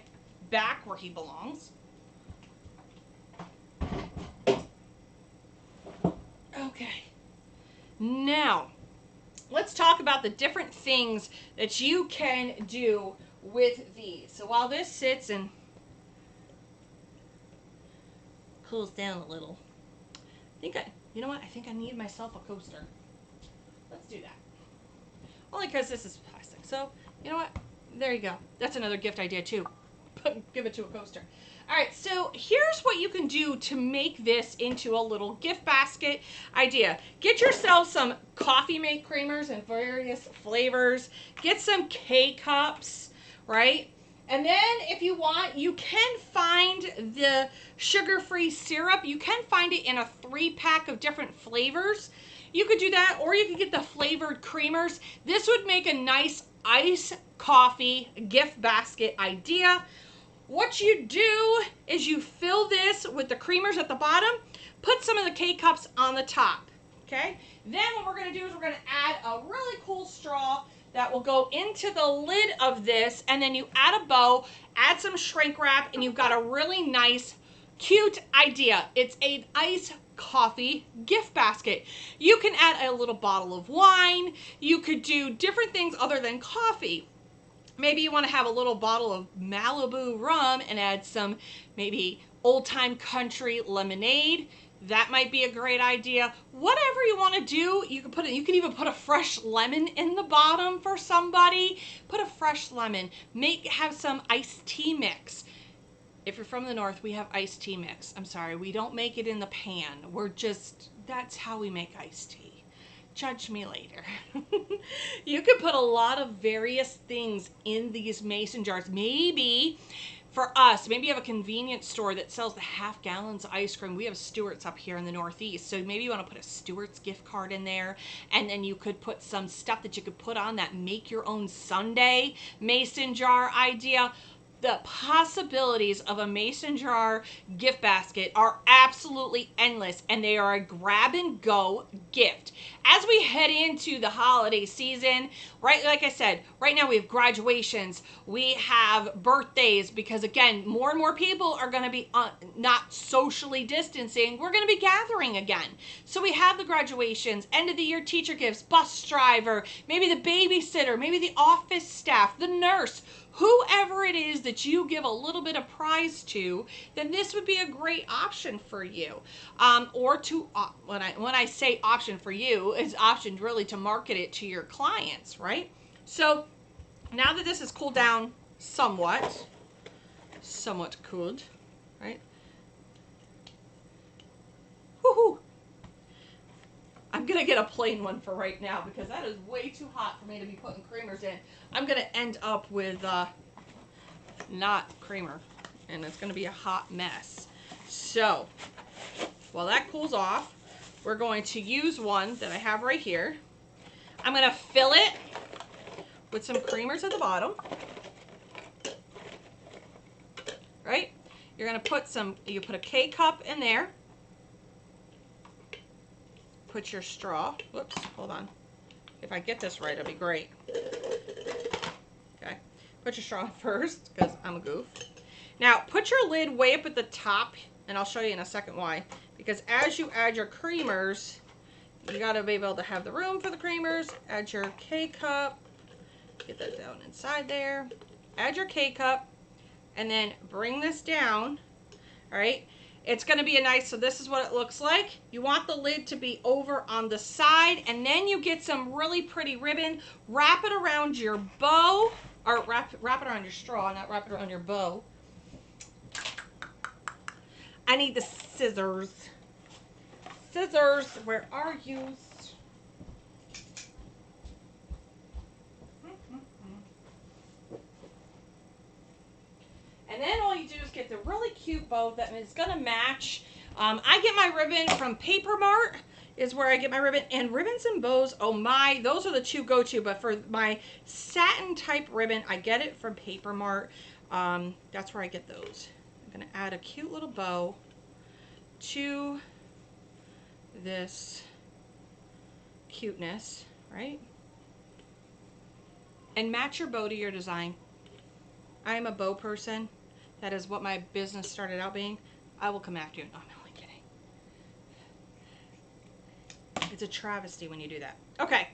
[SPEAKER 1] back where he belongs. Okay. Now, let's talk about the different things that you can do with these. So while this sits and cools down a little, you know what? I think I need myself a coaster. Let's do that. Only because this is plastic. So, you know what? There you go. That's another gift idea too. Give it to a coaster. All right, so here's what you can do to make this into a little gift basket idea. Get yourself some coffee mate creamers in various flavors. Get some K-cups, right? And then if you want, you can find the sugar-free syrup. You can find it in a 3-pack of different flavors. You could do that, or you could get the flavored creamers. This would make a nice iced coffee gift basket idea. What you do is you fill this with the creamers at the bottom, put some of the K-cups on the top, okay? Then what we're going to do is we're going to add a really cool straw that will go into the lid of this, and then you add a bow, add some shrink wrap, and you've got a really nice, cute idea. It's an iced coffee gift basket. You can add a little bottle of wine. You could do different things other than coffee. Maybe you want to have a little bottle of Malibu rum and add some maybe old-time country lemonade. That might be a great idea. Whatever you want to do, you can even put a fresh lemon in the bottom for somebody. Put a fresh lemon. Have some iced tea mix. If you're from the north, we have iced tea mix. I'm sorry, we don't make it in the pan. That's how we make iced tea. Judge me later. You can put a lot of various things in these mason jars. Maybe for us, maybe you have a convenience store that sells the half gallons of ice cream. We have Stewart's up here in the Northeast. So maybe you want to put a Stewart's gift card in there. And then you could put some stuff that you could put on that make your own sundae mason jar idea. The possibilities of a mason jar gift basket are absolutely endless, and they are a grab and go gift. As we head into the holiday season, right, like I said, right now we have graduations, we have birthdays, because again, more and more people are going to be not socially distancing. We're going to be gathering again. So we have the graduations, end of the year teacher gifts, bus driver, maybe the babysitter, maybe the office staff, the nurse, whoever it is that you give a little bit of prize to, then this would be a great option for you. Or to, when I say option for you, it's option really to market it to your clients, right? So now that this has cooled down somewhat cooled, right? Woohoo! I'm going to get a plain one for right now because that is way too hot for me to be putting creamers in. I'm going to end up with not creamer, and it's going to be a hot mess. So while that cools off, we're going to use one that I have right here. I'm going to fill it with some creamers at the bottom. Right? You're going to put you put a K-cup in there. Put your straw, whoops, hold on. If I get this right, it'll be great. Okay, put your straw in first, because I'm a goof. Now, put your lid way up at the top, and I'll show you in a second why. Because as you add your creamers, you gotta be able to have the room for the creamers. Add your K-cup, get that down inside there. Add your K-cup, and then bring this down, all right? It's going to be a nice, so this is what it looks like. You want the lid to be over on the side, and then you get some really pretty ribbon. Wrap it around your bow, or wrap it around your straw, not wrap it around your bow. I need the scissors. Scissors, where are you? And then all you do is get the really cute bow that is going to match. I get my ribbon from Paper Mart is where I get my ribbon. And ribbons and bows, oh my, those are the two go-to. But for my satin type ribbon, I get it from Paper Mart. That's where I get those. I'm going to add a cute little bow to this cuteness, right? And match your bow to your design. I am a bow person. That is what my business started out being. I will come after you. No, I'm only kidding. It's a travesty when you do that. Okay,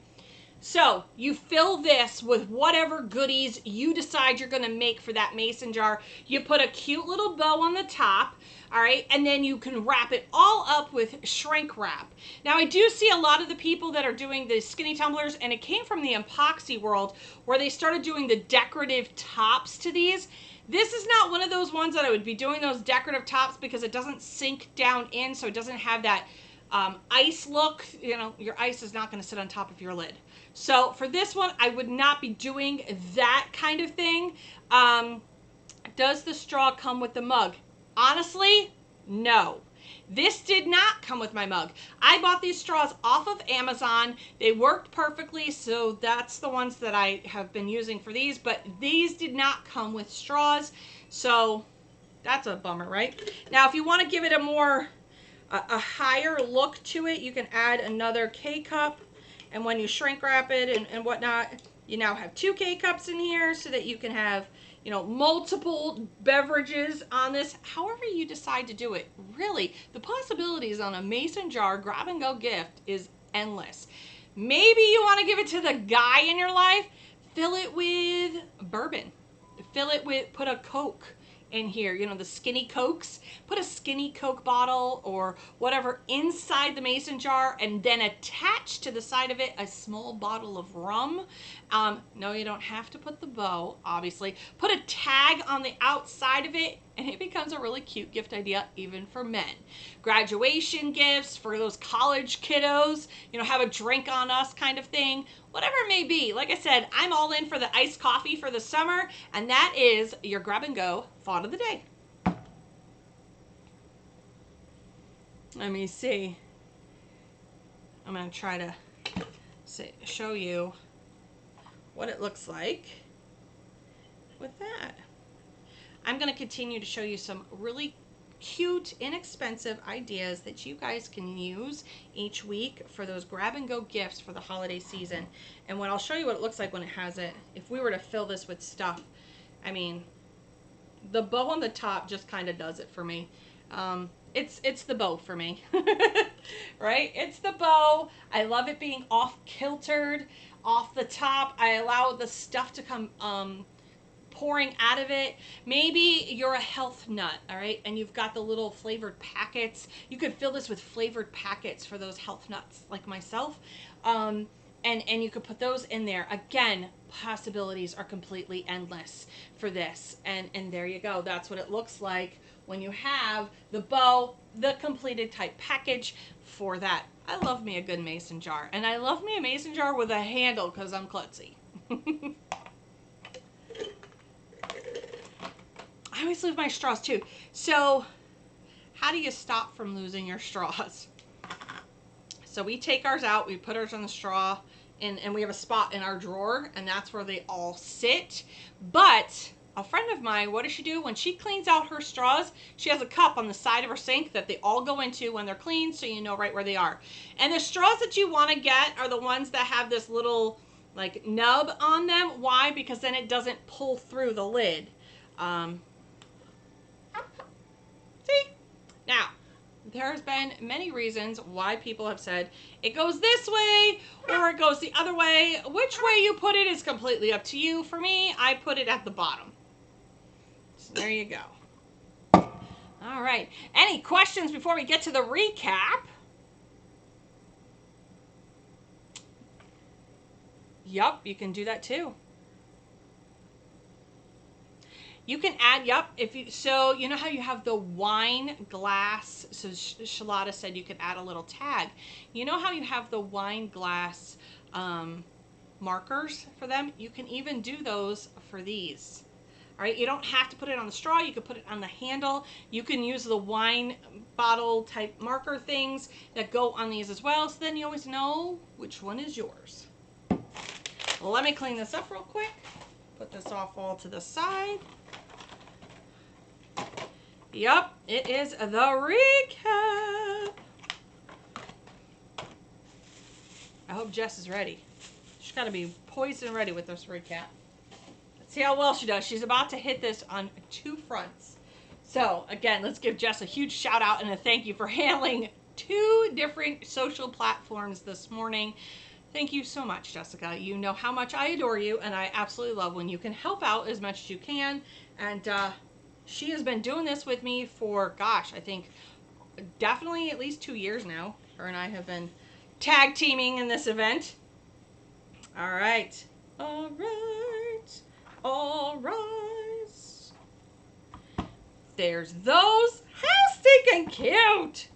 [SPEAKER 1] so you fill this with whatever goodies you decide you're going to make for that mason jar. You put a cute little bow on the top, all right, and then you can wrap it all up with shrink wrap. Now, I do see a lot of the people that are doing the skinny tumblers, and it came from the epoxy world where they started doing the decorative tops to these. This is not one of those ones that I would be doing those decorative tops because it doesn't sink down in, so it doesn't have that ice look. You know, your ice is not going to sit on top of your lid. So for this one, I would not be doing that kind of thing. Does the straw come with the mug? Honestly, no. This did not come with my mug. I bought these straws off of Amazon. They worked perfectly, so that's the ones that I have been using for these, but these did not come with straws, so that's a bummer, right? Now, if you want to give it a more, a higher look to it, you can add another K-cup, and when you shrink wrap it and whatnot, you now have 2 K-cups in here so that you can have, you know, multiple beverages on this. However you decide to do it, really, the possibilities on a mason jar grab and go gift is endless. Maybe you want to give it to the guy in your life. Fill it with bourbon. Fill it with, put a Coke in here, you know, the skinny Cokes. Put a skinny Coke bottle or whatever inside the mason jar, and then attach to the side of it a small bottle of rum. No, you don't have to put the bow, obviously. Put a tag on the outside of it and it becomes a really cute gift idea even for men. Graduation gifts for those college kiddos, have a drink on us kind of thing, whatever it may be. Like I said, I'm all in for the iced coffee for the summer, and that is your grab and go thought of the day. Let me see. I'm going to try to show you what it looks like with that. I'm going to continue to show you some really cute, inexpensive ideas that you guys can use each week for those grab and go gifts for the holiday season. And when I'll show you what it looks like when it has it, if we were to fill this with stuff, I mean, the bow on the top just kind of does it for me. It's the bow for me, right? It's the bow. I love it being off-kiltered, off the top. I allow the stuff to come pouring out of it. Maybe you're a health nut, all right, and you've got the little flavored packets. You could fill this with flavored packets for those health nuts like myself, and you could put those in there. Again, possibilities are completely endless for this, and there you go. That's what it looks like when you have the bow, the completed type package for that. I love me a good mason jar, and I love me a mason jar with a handle because I'm klutzy. I always lose my straws too. So how do you stop from losing your straws? So we take ours out, we put ours on the straw, and we have a spot in our drawer, and that's where they all sit. But a friend of mine, what does she do? When she cleans out her straws, she has a cup on the side of her sink that they all go into when they're clean, so you know right where they are. And the straws that you want to get are the ones that have this little like nub on them. Why? Because then it doesn't pull through the lid. See? Now, there's been many reasons why people have said it goes this way or it goes the other way. Which way you put it is completely up to you. For me, I put it at the bottom. So there you go. All right. Any questions before we get to the recap? Yup, you can do that too. You can add, so you know how you have the wine glass, so Shalata said you could add a little tag. You know how you have the wine glass markers for them? You can even do those for these. All right, you don't have to put it on the straw. You can put it on the handle. You can use the wine bottle type marker things that go on these as well, so then you always know which one is yours. Well, let me clean this up real quick. Put this off all to the side. Yep, it is the recap. I hope Jess is ready. She's got to be poised and ready with this recap. Let's see how well she does. She's about to hit this on 2 fronts. So, again, let's give Jess a huge shout out and a thank you for handling 2 different social platforms this morning. Thank you so much, Jessica. You know how much I adore you, and I absolutely love when you can help out as much as you can. And she has been doing this with me for, gosh, I think definitely at least 2 years now. Her and I have been tag teaming in this event. All right. All right. All right. There's those. How stinking cute.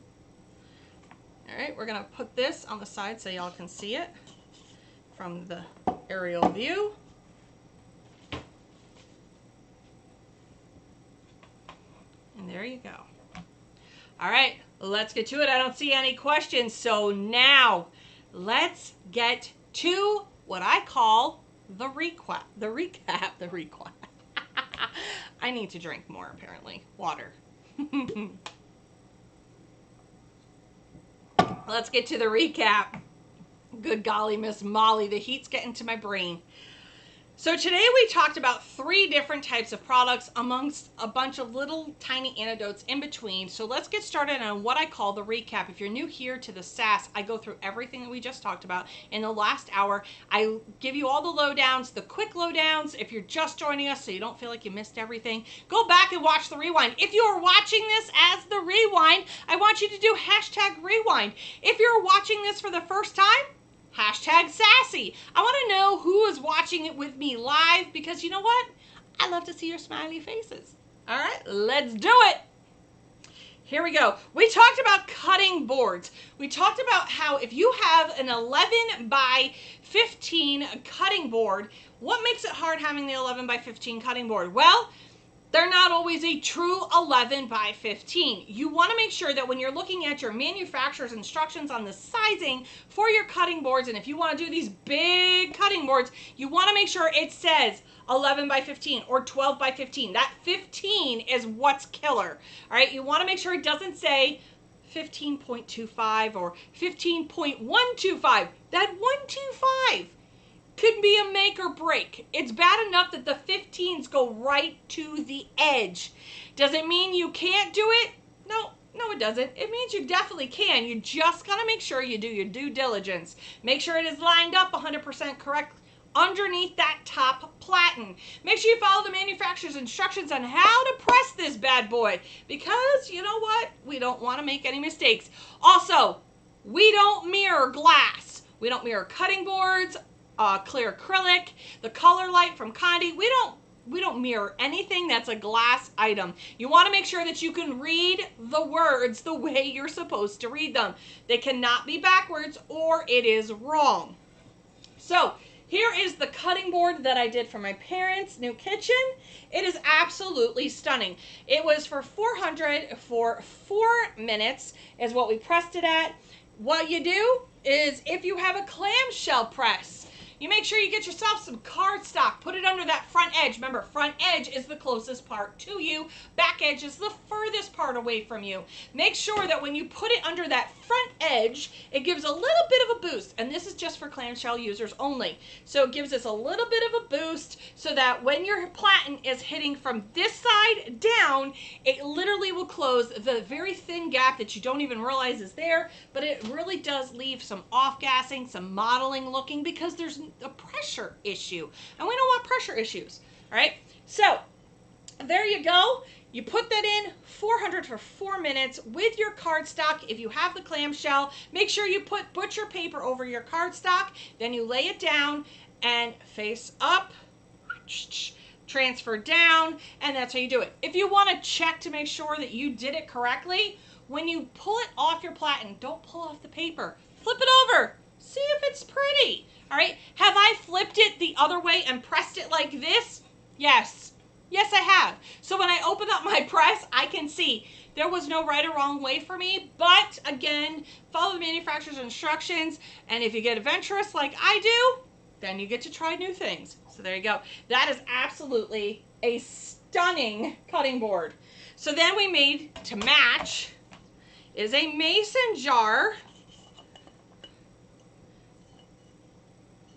[SPEAKER 1] All right, we're going to put this on the side so y'all can see it from the aerial view. And there you go. All right, let's get to it. I don't see any questions. So now let's get to what I call the recap. The recap. I need to drink more, apparently. Water. Let's get to the recap. Good golly, Miss Molly, the heat's getting to my brain. So today we talked about 3 different types of products amongst a bunch of little tiny anecdotes in between. So let's get started on what I call the recap. If you're new here to the Sass, I go through everything that we just talked about in the last hour. I give you all the lowdowns, the quick lowdowns. If you're just joining us so you don't feel like you missed everything, go back and watch the rewind. If you are watching this as the rewind, I want you to do #rewind. If you're watching this for the first time, #sassy. I want to know who is watching it with me live, because you know what? I love to see your smiley faces. All right, let's do it. Here we go. We talked about cutting boards. We talked about how if you have an 11 by 15 cutting board, what makes it hard having the 11 by 15 cutting board? Well, they're not always a true 11 by 15. You want to make sure that when you're looking at your manufacturer's instructions on the sizing for your cutting boards, and if you want to do these big cutting boards, you want to make sure it says 11 by 15 or 12 by 15. That 15 is what's killer. All right, you want to make sure it doesn't say 15.25 or 15.125. That 125 could be a make or break. It's bad enough that the 15s go right to the edge. Does it mean you can't do it? No, it doesn't. It means you definitely can. You just got to make sure you do your due diligence. Make sure it is lined up 100% correct underneath that top platen. Make sure you follow the manufacturer's instructions on how to press this bad boy, because you know what? We don't want to make any mistakes. Also, we don't mirror glass. We don't mirror cutting boards, clear acrylic, the color light from Condi. We don't mirror anything that's a glass item. You want to make sure that you can read the words the way you're supposed to read them. They cannot be backwards or it is wrong. So here is the cutting board that I did for my parents' new kitchen. It is absolutely stunning. It was for 400 for 4 minutes is what we pressed it at. What you do is if you have a clamshell press, you make sure you get yourself some cardstock. Put it under that front edge. Remember, front edge is the closest part to you. Back edge is the furthest part away from you. Make sure that when you put it under that front edge, it gives a little bit of a boost. And this is just for clamshell users only. So it gives us a little bit of a boost so that when your platen is hitting from this side down, it literally will close the very thin gap that you don't even realize is there. But it really does leave some off-gassing, some modeling looking, because there's a pressure issue, and we don't want pressure issues. All right, so there you go. You put that in 400 for 4 minutes with your cardstock. If you have the clamshell, make sure you put butcher paper over your cardstock. Then you lay it down and face up, transfer down, and that's how you do it. If you want to check to make sure that you did it correctly, when you pull it off your platen, don't pull off the paper. Flip it over. See if it's pretty. All right. Have I flipped it the other way and pressed it like this? Yes. Yes, I have. So when I open up my press, I can see there was no right or wrong way for me. But again, follow the manufacturer's instructions. And if you get adventurous like I do, then you get to try new things. So there you go. That is absolutely a stunning cutting board. So then we made, to match, is a mason jar.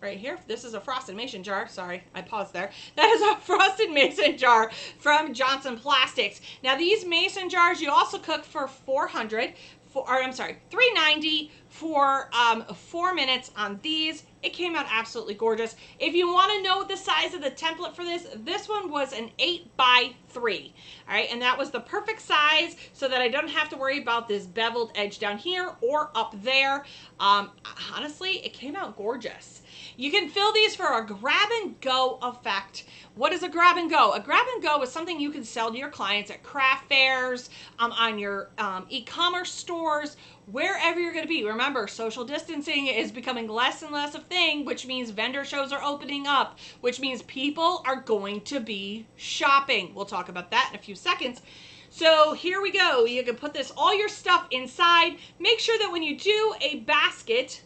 [SPEAKER 1] Right here. This is a frosted mason jar. Sorry, I paused there. That is a frosted mason jar from Johnson Plastics. Now these mason jars you also cook for 390 for 4 minutes on these. It came out absolutely gorgeous. If you want to know the size of the template for this one was an 8 by 3. All right, and that was the perfect size so that I don't have to worry about this beveled edge down here or up there. Honestly, it came out gorgeous. You can fill these for a grab and go effect. What is a grab and go? A grab and go is something you can sell to your clients at craft fairs, on your e-commerce stores, wherever you're going to be. Remember, social distancing is becoming less and less a thing, which means vendor shows are opening up, which means people are going to be shopping. We'll talk about that in a few seconds. So here we go. You can put all your stuff inside. Make sure that when you do a basket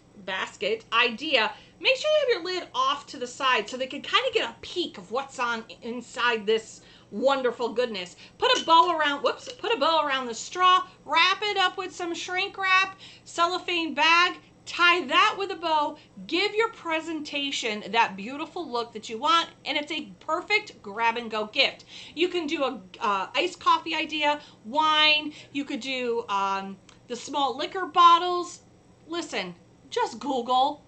[SPEAKER 1] idea, make sure you have your lid off to the side so they can kind of get a peek of what's on inside this wonderful goodness. Put a bow around the straw, wrap it up with some shrink wrap, cellophane bag, tie that with a bow, give your presentation that beautiful look that you want, and it's a perfect grab and go gift. You can do a iced coffee idea, wine, you could do the small liquor bottles. Listen, just Google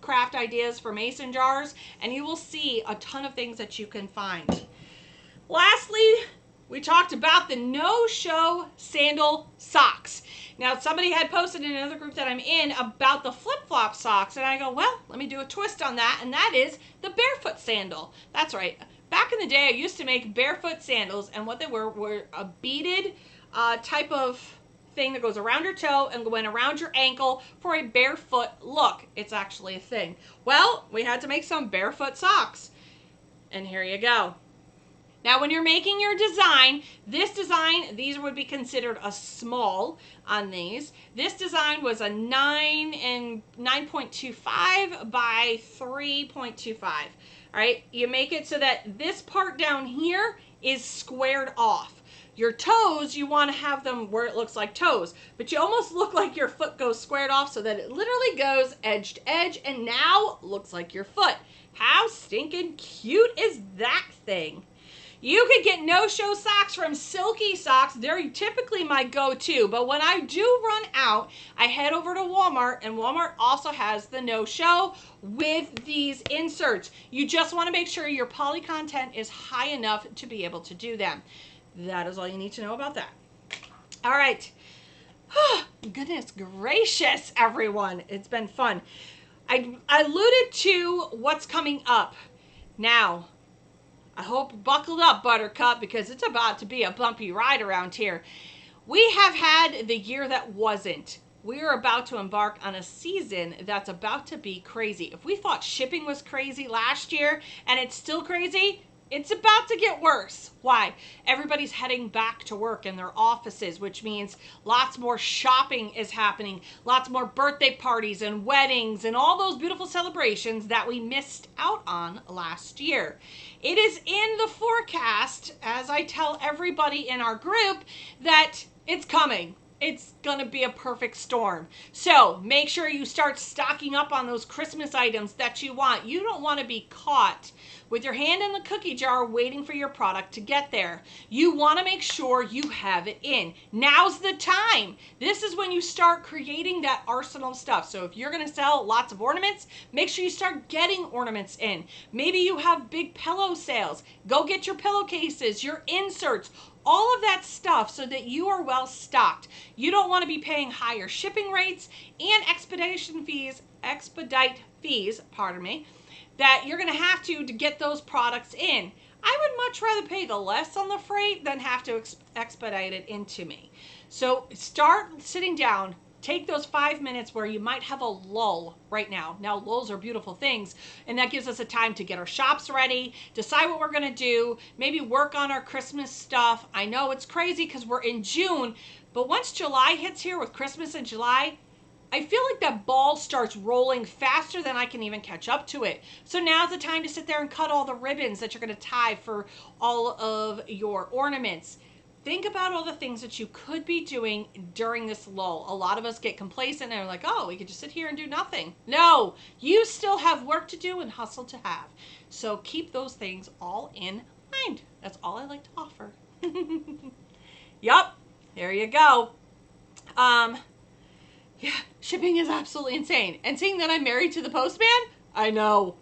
[SPEAKER 1] craft ideas for mason jars and you will see a ton of things that you can find. Lastly, we talked about the no-show sandal socks. Now, somebody had posted in another group that I'm in about the flip-flop socks, and I go, well, let me do a twist on that, and that is the barefoot sandal. That's right. Back back in the day, I used to make barefoot sandals, and what they were a beaded type of thing that goes around your toe and went around your ankle for a barefoot look. It's actually a thing. Well, we had to make some barefoot socks, and here you go. Now, when you're making your design, these would be considered a small on these. This design was a 9.25 by 3.25. All right, you make it so that this part down here is squared off. Your toes, you want to have them where it looks like toes, but you almost look like your foot goes squared off so that it literally goes edge to edge and now looks like your foot. How stinking cute is that thing? You could get no-show socks from Silky Socks. They're typically my go-to, but when I do run out, I head over to Walmart, and Walmart also has the no-show with these inserts. You just want to make sure your poly content is high enough to be able to do them. That is all you need to know about that. All right. Goodness gracious, everyone. It's been fun. I alluded to what's coming up. Now, I hope buckled up, Buttercup, because it's about to be a bumpy ride around here. We have had the year that wasn't. We are about to embark on a season that's about to be crazy. If we thought shipping was crazy last year and it's still crazy, it's about to get worse. Why? Everybody's heading back to work in their offices, which means lots more shopping is happening, lots more birthday parties and weddings and all those beautiful celebrations that we missed out on last year. It is in the forecast, as I tell everybody in our group, that it's coming. It's going to be a perfect storm. So make sure you start stocking up on those Christmas items that you want. You don't want to be caught with your hand in the cookie jar waiting for your product to get there. You want to make sure you have it in. Now's the time. This is when you start creating that arsenal of stuff. So if you're going to sell lots of ornaments, make sure you start getting ornaments in. Maybe you have big pillow sales. Go get your pillowcases, your inserts, all of that stuff so that you are well stocked. You don't want to be paying higher shipping rates and expedite fees, pardon me, that you're going to have to get those products in. I would much rather pay the less on the freight than have to expedite it into me. So start sitting down. Take those 5 minutes where you might have a lull right now. Now, lulls are beautiful things, and that gives us a time to get our shops ready, decide what we're going to do, maybe work on our Christmas stuff. I know it's crazy because we're in June, but once July hits here with Christmas in July, I feel like that ball starts rolling faster than I can even catch up to it. So now's the time to sit there and cut all the ribbons that you're going to tie for all of your ornaments. Think about all the things that you could be doing during this lull. A lot of us get complacent and are like, oh, we could just sit here and do nothing. No, you still have work to do and hustle to have. So keep those things all in mind. That's all I like to offer. Yup, there you go. Yeah, shipping is absolutely insane. And seeing that I'm married to the postman, I know.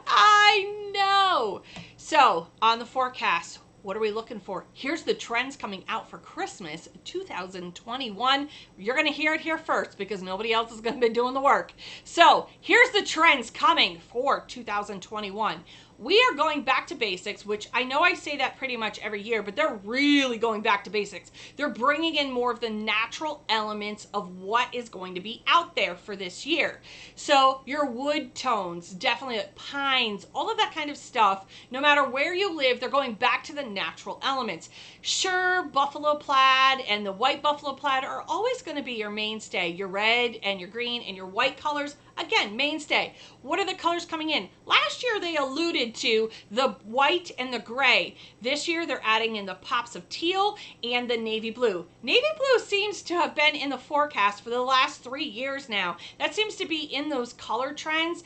[SPEAKER 1] I know. So, on the forecast, what are we looking for? Here's the trends coming out for Christmas 2021. You're going to hear it here first because nobody else is going to be doing the work. So here's the trends coming for 2021. We are going back to basics, which I know I say that pretty much every year, but they're really going back to basics. They're bringing in more of the natural elements of what is going to be out there for this year. So your wood tones, definitely like pines, all of that kind of stuff, no matter where you live, they're going back to the natural elements. Sure, buffalo plaid and the white buffalo plaid are always going to be your mainstay. Your red and your green and your white colors, again, mainstay. What are the colors coming in? Last year they alluded to the white and the gray. This year they're adding in the pops of teal and the navy blue. Navy blue seems to have been in the forecast for the last 3 years now. That seems to be in those color trends.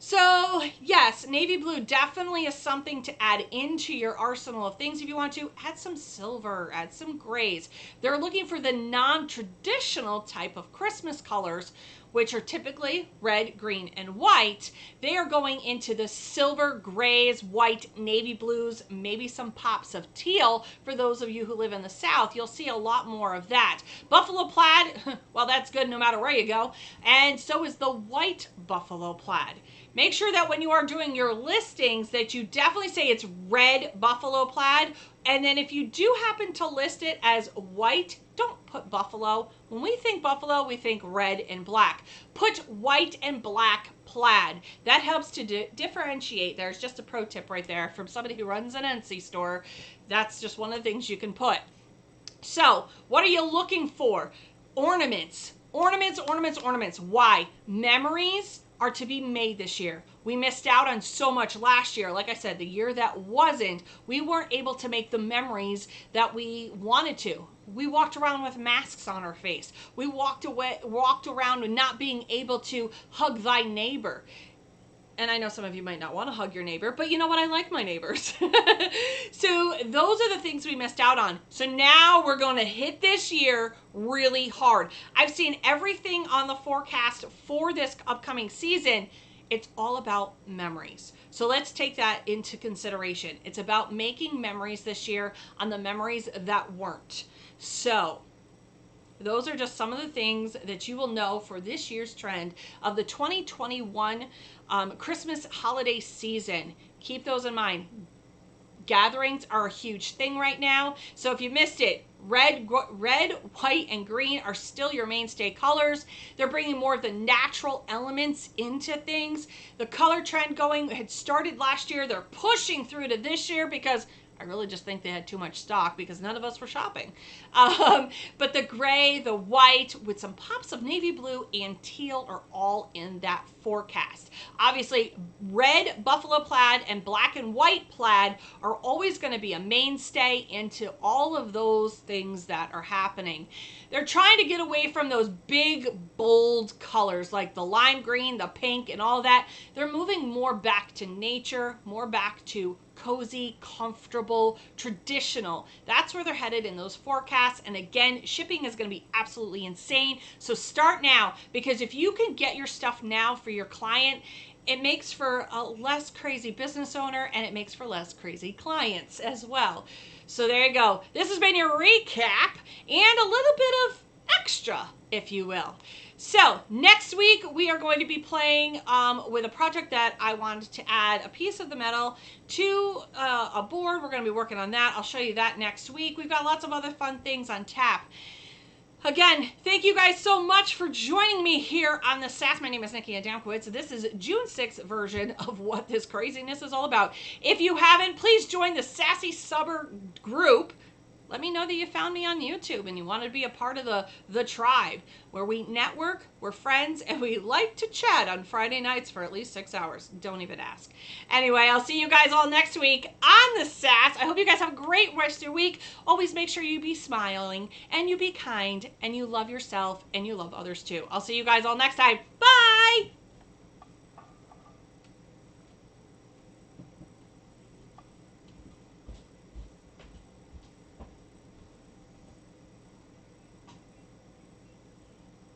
[SPEAKER 1] So yes, navy blue definitely is something to add into your arsenal of things if you want to. Add some silver, add some grays. They're looking for the non-traditional type of Christmas colors, which are typically red, green, and white, they are going into the silver, grays, white, navy blues, maybe some pops of teal. For those of you who live in the South, you'll see a lot more of that. Buffalo plaid, well, that's good no matter where you go. And so is the white buffalo plaid. Make sure that when you are doing your listings that you definitely say it's red buffalo plaid. And then if you do happen to list it as white, don't put buffalo. When we think buffalo, we think red and black. Put white and black plaid. That helps to differentiate. There's just a pro tip right there from somebody who runs an NC store. That's just one of the things you can put. So what are you looking for? Ornaments. Ornaments, ornaments, ornaments. Why? Memories are to be made this year. We missed out on so much last year. Like I said, the year that wasn't, we weren't able to make the memories that we wanted to. We walked around with masks on our face. We walked around with not being able to hug thy neighbor. And I know some of you might not want to hug your neighbor, but you know what? I like my neighbors. So those are the things we missed out on. So now we're going to hit this year really hard. I've seen everything on the forecast for this upcoming season. It's all about memories. So let's take that into consideration. It's about making memories this year on the memories that weren't. So those are just some of the things that you will know for this year's trend of the 2021 Christmas holiday season. Keep those in mind. Gatherings are a huge thing right now. So if you missed it, red, white, and green are still your mainstay colors. They're bringing more of the natural elements into things. The color trend had started last year. They're pushing through to this year because I really just think they had too much stock because none of us were shopping. But the gray, the white, with some pops of navy blue and teal are all in that forecast. Obviously, red buffalo plaid and black and white plaid are always going to be a mainstay into all of those things that are happening. They're trying to get away from those big, bold colors like the lime green, the pink, and all that. They're moving more back to nature, more back to cozy, comfortable, traditional. That's where they're headed in those forecasts. And again, shipping is going to be absolutely insane. So start now, because if you can get your stuff now for your client, it makes for a less crazy business owner and it makes for less crazy clients as well. So there you go. This has been your recap and a little bit of extra, if you will. So next week we are going to be playing with a project that I wanted to add a piece of the metal to a board. We're going to be working on that. I'll show you that next week. We've got lots of other fun things on tap. Again, thank you guys so much for joining me here on the Sass. My name is Nikki Adamkowitz. This is June 6th version of what this craziness is all about. If you haven't, please join the Sassy Subber group. Let me know that you found me on YouTube and you want to be a part of the tribe where we network, we're friends, and we like to chat on Friday nights for at least 6 hours. Don't even ask. Anyway, I'll see you guys all next week on the Sass. I hope you guys have a great rest of your week. Always make sure you be smiling and you be kind and you love yourself and you love others too. I'll see you guys all next time. Bye!